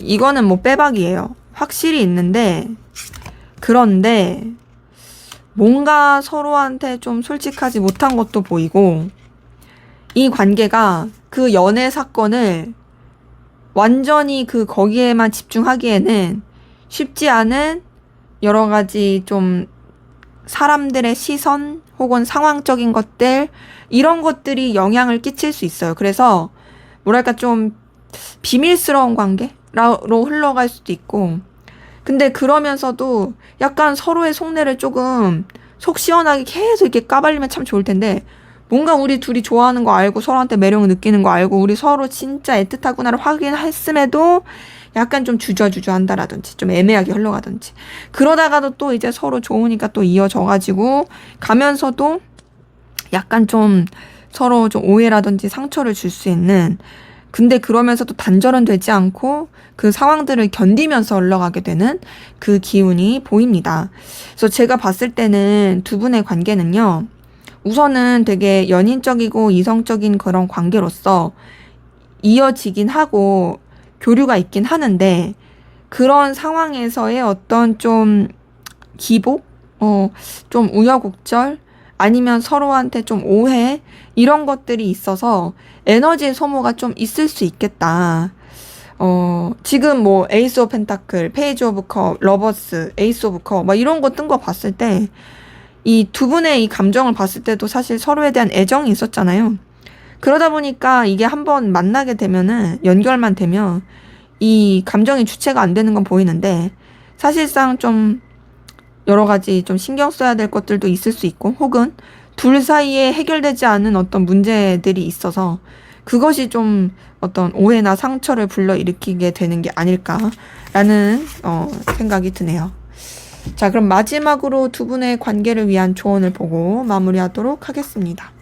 이거는 뭐 빼박이에요. 확실히 있는데, 그런데 뭔가 서로한테 좀 솔직하지 못한 것도 보이고, 이 관계가 그 연애 사건을 완전히 거기에만 집중하기에는 쉽지 않은 여러 가지 좀 사람들의 시선 혹은 상황적인 것들, 이런 것들이 영향을 끼칠 수 있어요. 그래서 뭐랄까 좀 비밀스러운 관계로 흘러갈 수도 있고, 근데 그러면서도 약간 서로의 속내를 조금 속 시원하게 계속 이렇게 까발리면 참 좋을 텐데, 뭔가 우리 둘이 좋아하는 거 알고 서로한테 매력을 느끼는 거 알고 우리 서로 진짜 애틋하구나를 확인했음에도 약간 좀 주저주저 한다라든지 좀 애매하게 흘러가든지, 그러다가도 또 이제 서로 좋으니까 또 이어져가지고 가면서도 약간 좀 서로 좀 오해라든지 상처를 줄 수 있는, 근데 그러면서도 단절은 되지 않고 그 상황들을 견디면서 흘러가게 되는 그 기운이 보입니다. 그래서 제가 봤을 때는 두 분의 관계는요, 우선은 되게 연인적이고 이성적인 그런 관계로서 이어지긴 하고 교류가 있긴 하는데, 그런 상황에서의 어떤 좀 기복, 좀 우여곡절, 아니면 서로한테 좀 오해, 이런 것들이 있어서 에너지 소모가 좀 있을 수 있겠다. 지금 뭐 에이스 오브 펜타클, 페이지 오브 컵, 러버스, 에이스 오브 컵, 막 이런 거 뜬 거 봤을 때 이 두 분의 이 감정을 봤을 때도 사실 서로에 대한 애정이 있었잖아요. 그러다 보니까 이게 한번 만나게 되면은, 연결만 되면 이 감정이 주체가 안 되는 건 보이는데, 사실상 좀 여러 가지 좀 신경 써야 될 것들도 있을 수 있고, 혹은 둘 사이에 해결되지 않은 어떤 문제들이 있어서 그것이 좀 어떤 오해나 상처를 불러일으키게 되는 게 아닐까라는 생각이 드네요. 자, 그럼 마지막으로 두 분의 관계를 위한 조언을 보고 마무리하도록 하겠습니다.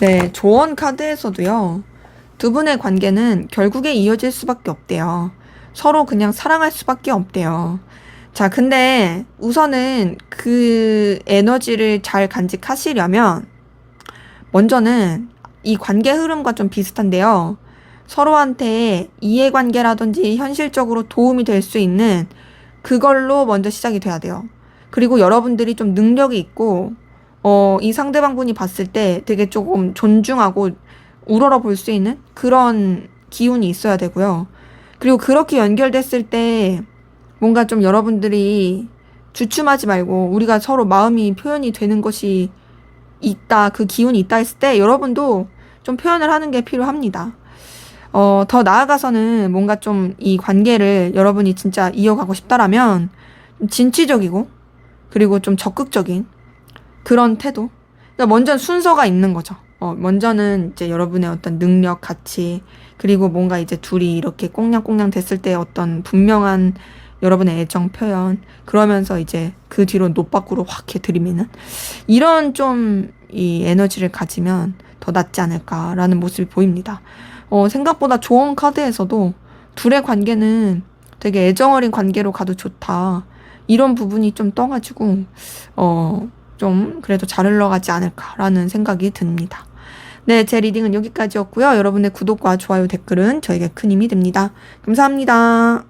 네, 조언 카드에서도요, 두 분의 관계는 결국에 이어질 수밖에 없대요. 서로 그냥 사랑할 수밖에 없대요. 자, 근데 우선은 그 에너지를 잘 간직하시려면 먼저는 이 관계 흐름과 좀 비슷한데요. 서로한테 이해관계라든지 현실적으로 도움이 될 수 있는 그걸로 먼저 시작이 돼야 돼요. 그리고 여러분들이 좀 능력이 있고, 이 상대방 분이 봤을 때 되게 조금 존중하고 우러러 볼 수 있는 그런 기운이 있어야 되고요. 그리고 그렇게 연결됐을 때 뭔가 좀 여러분들이 주춤하지 말고 우리가 서로 마음이 표현이 되는 것이 있다, 그 기운이 있다 했을 때 여러분도 좀 표현을 하는 게 필요합니다. 더 나아가서는 뭔가 좀 이 관계를 여러분이 진짜 이어가고 싶다라면 진취적이고, 그리고 좀 적극적인 그런 태도. 그러니까 먼저 순서가 있는 거죠. 먼저는 이제 여러분의 어떤 능력, 가치, 그리고 뭔가 이제 둘이 이렇게 꽁냥꽁냥 됐을 때 어떤 분명한 여러분의 애정 표현, 그러면서 이제 그 뒤로 노빠꾸로 확 해 들이미는 이런 좀 이 에너지를 가지면 더 낫지 않을까라는 모습이 보입니다. 생각보다 좋은 카드에서도 둘의 관계는 되게 애정 어린 관계로 가도 좋다. 이런 부분이 좀 떠가지고, 좀 그래도 잘 흘러가지 않을까라는 생각이 듭니다. 네, 제 리딩은 여기까지였고요. 여러분의 구독과 좋아요, 댓글은 저에게 큰 힘이 됩니다. 감사합니다.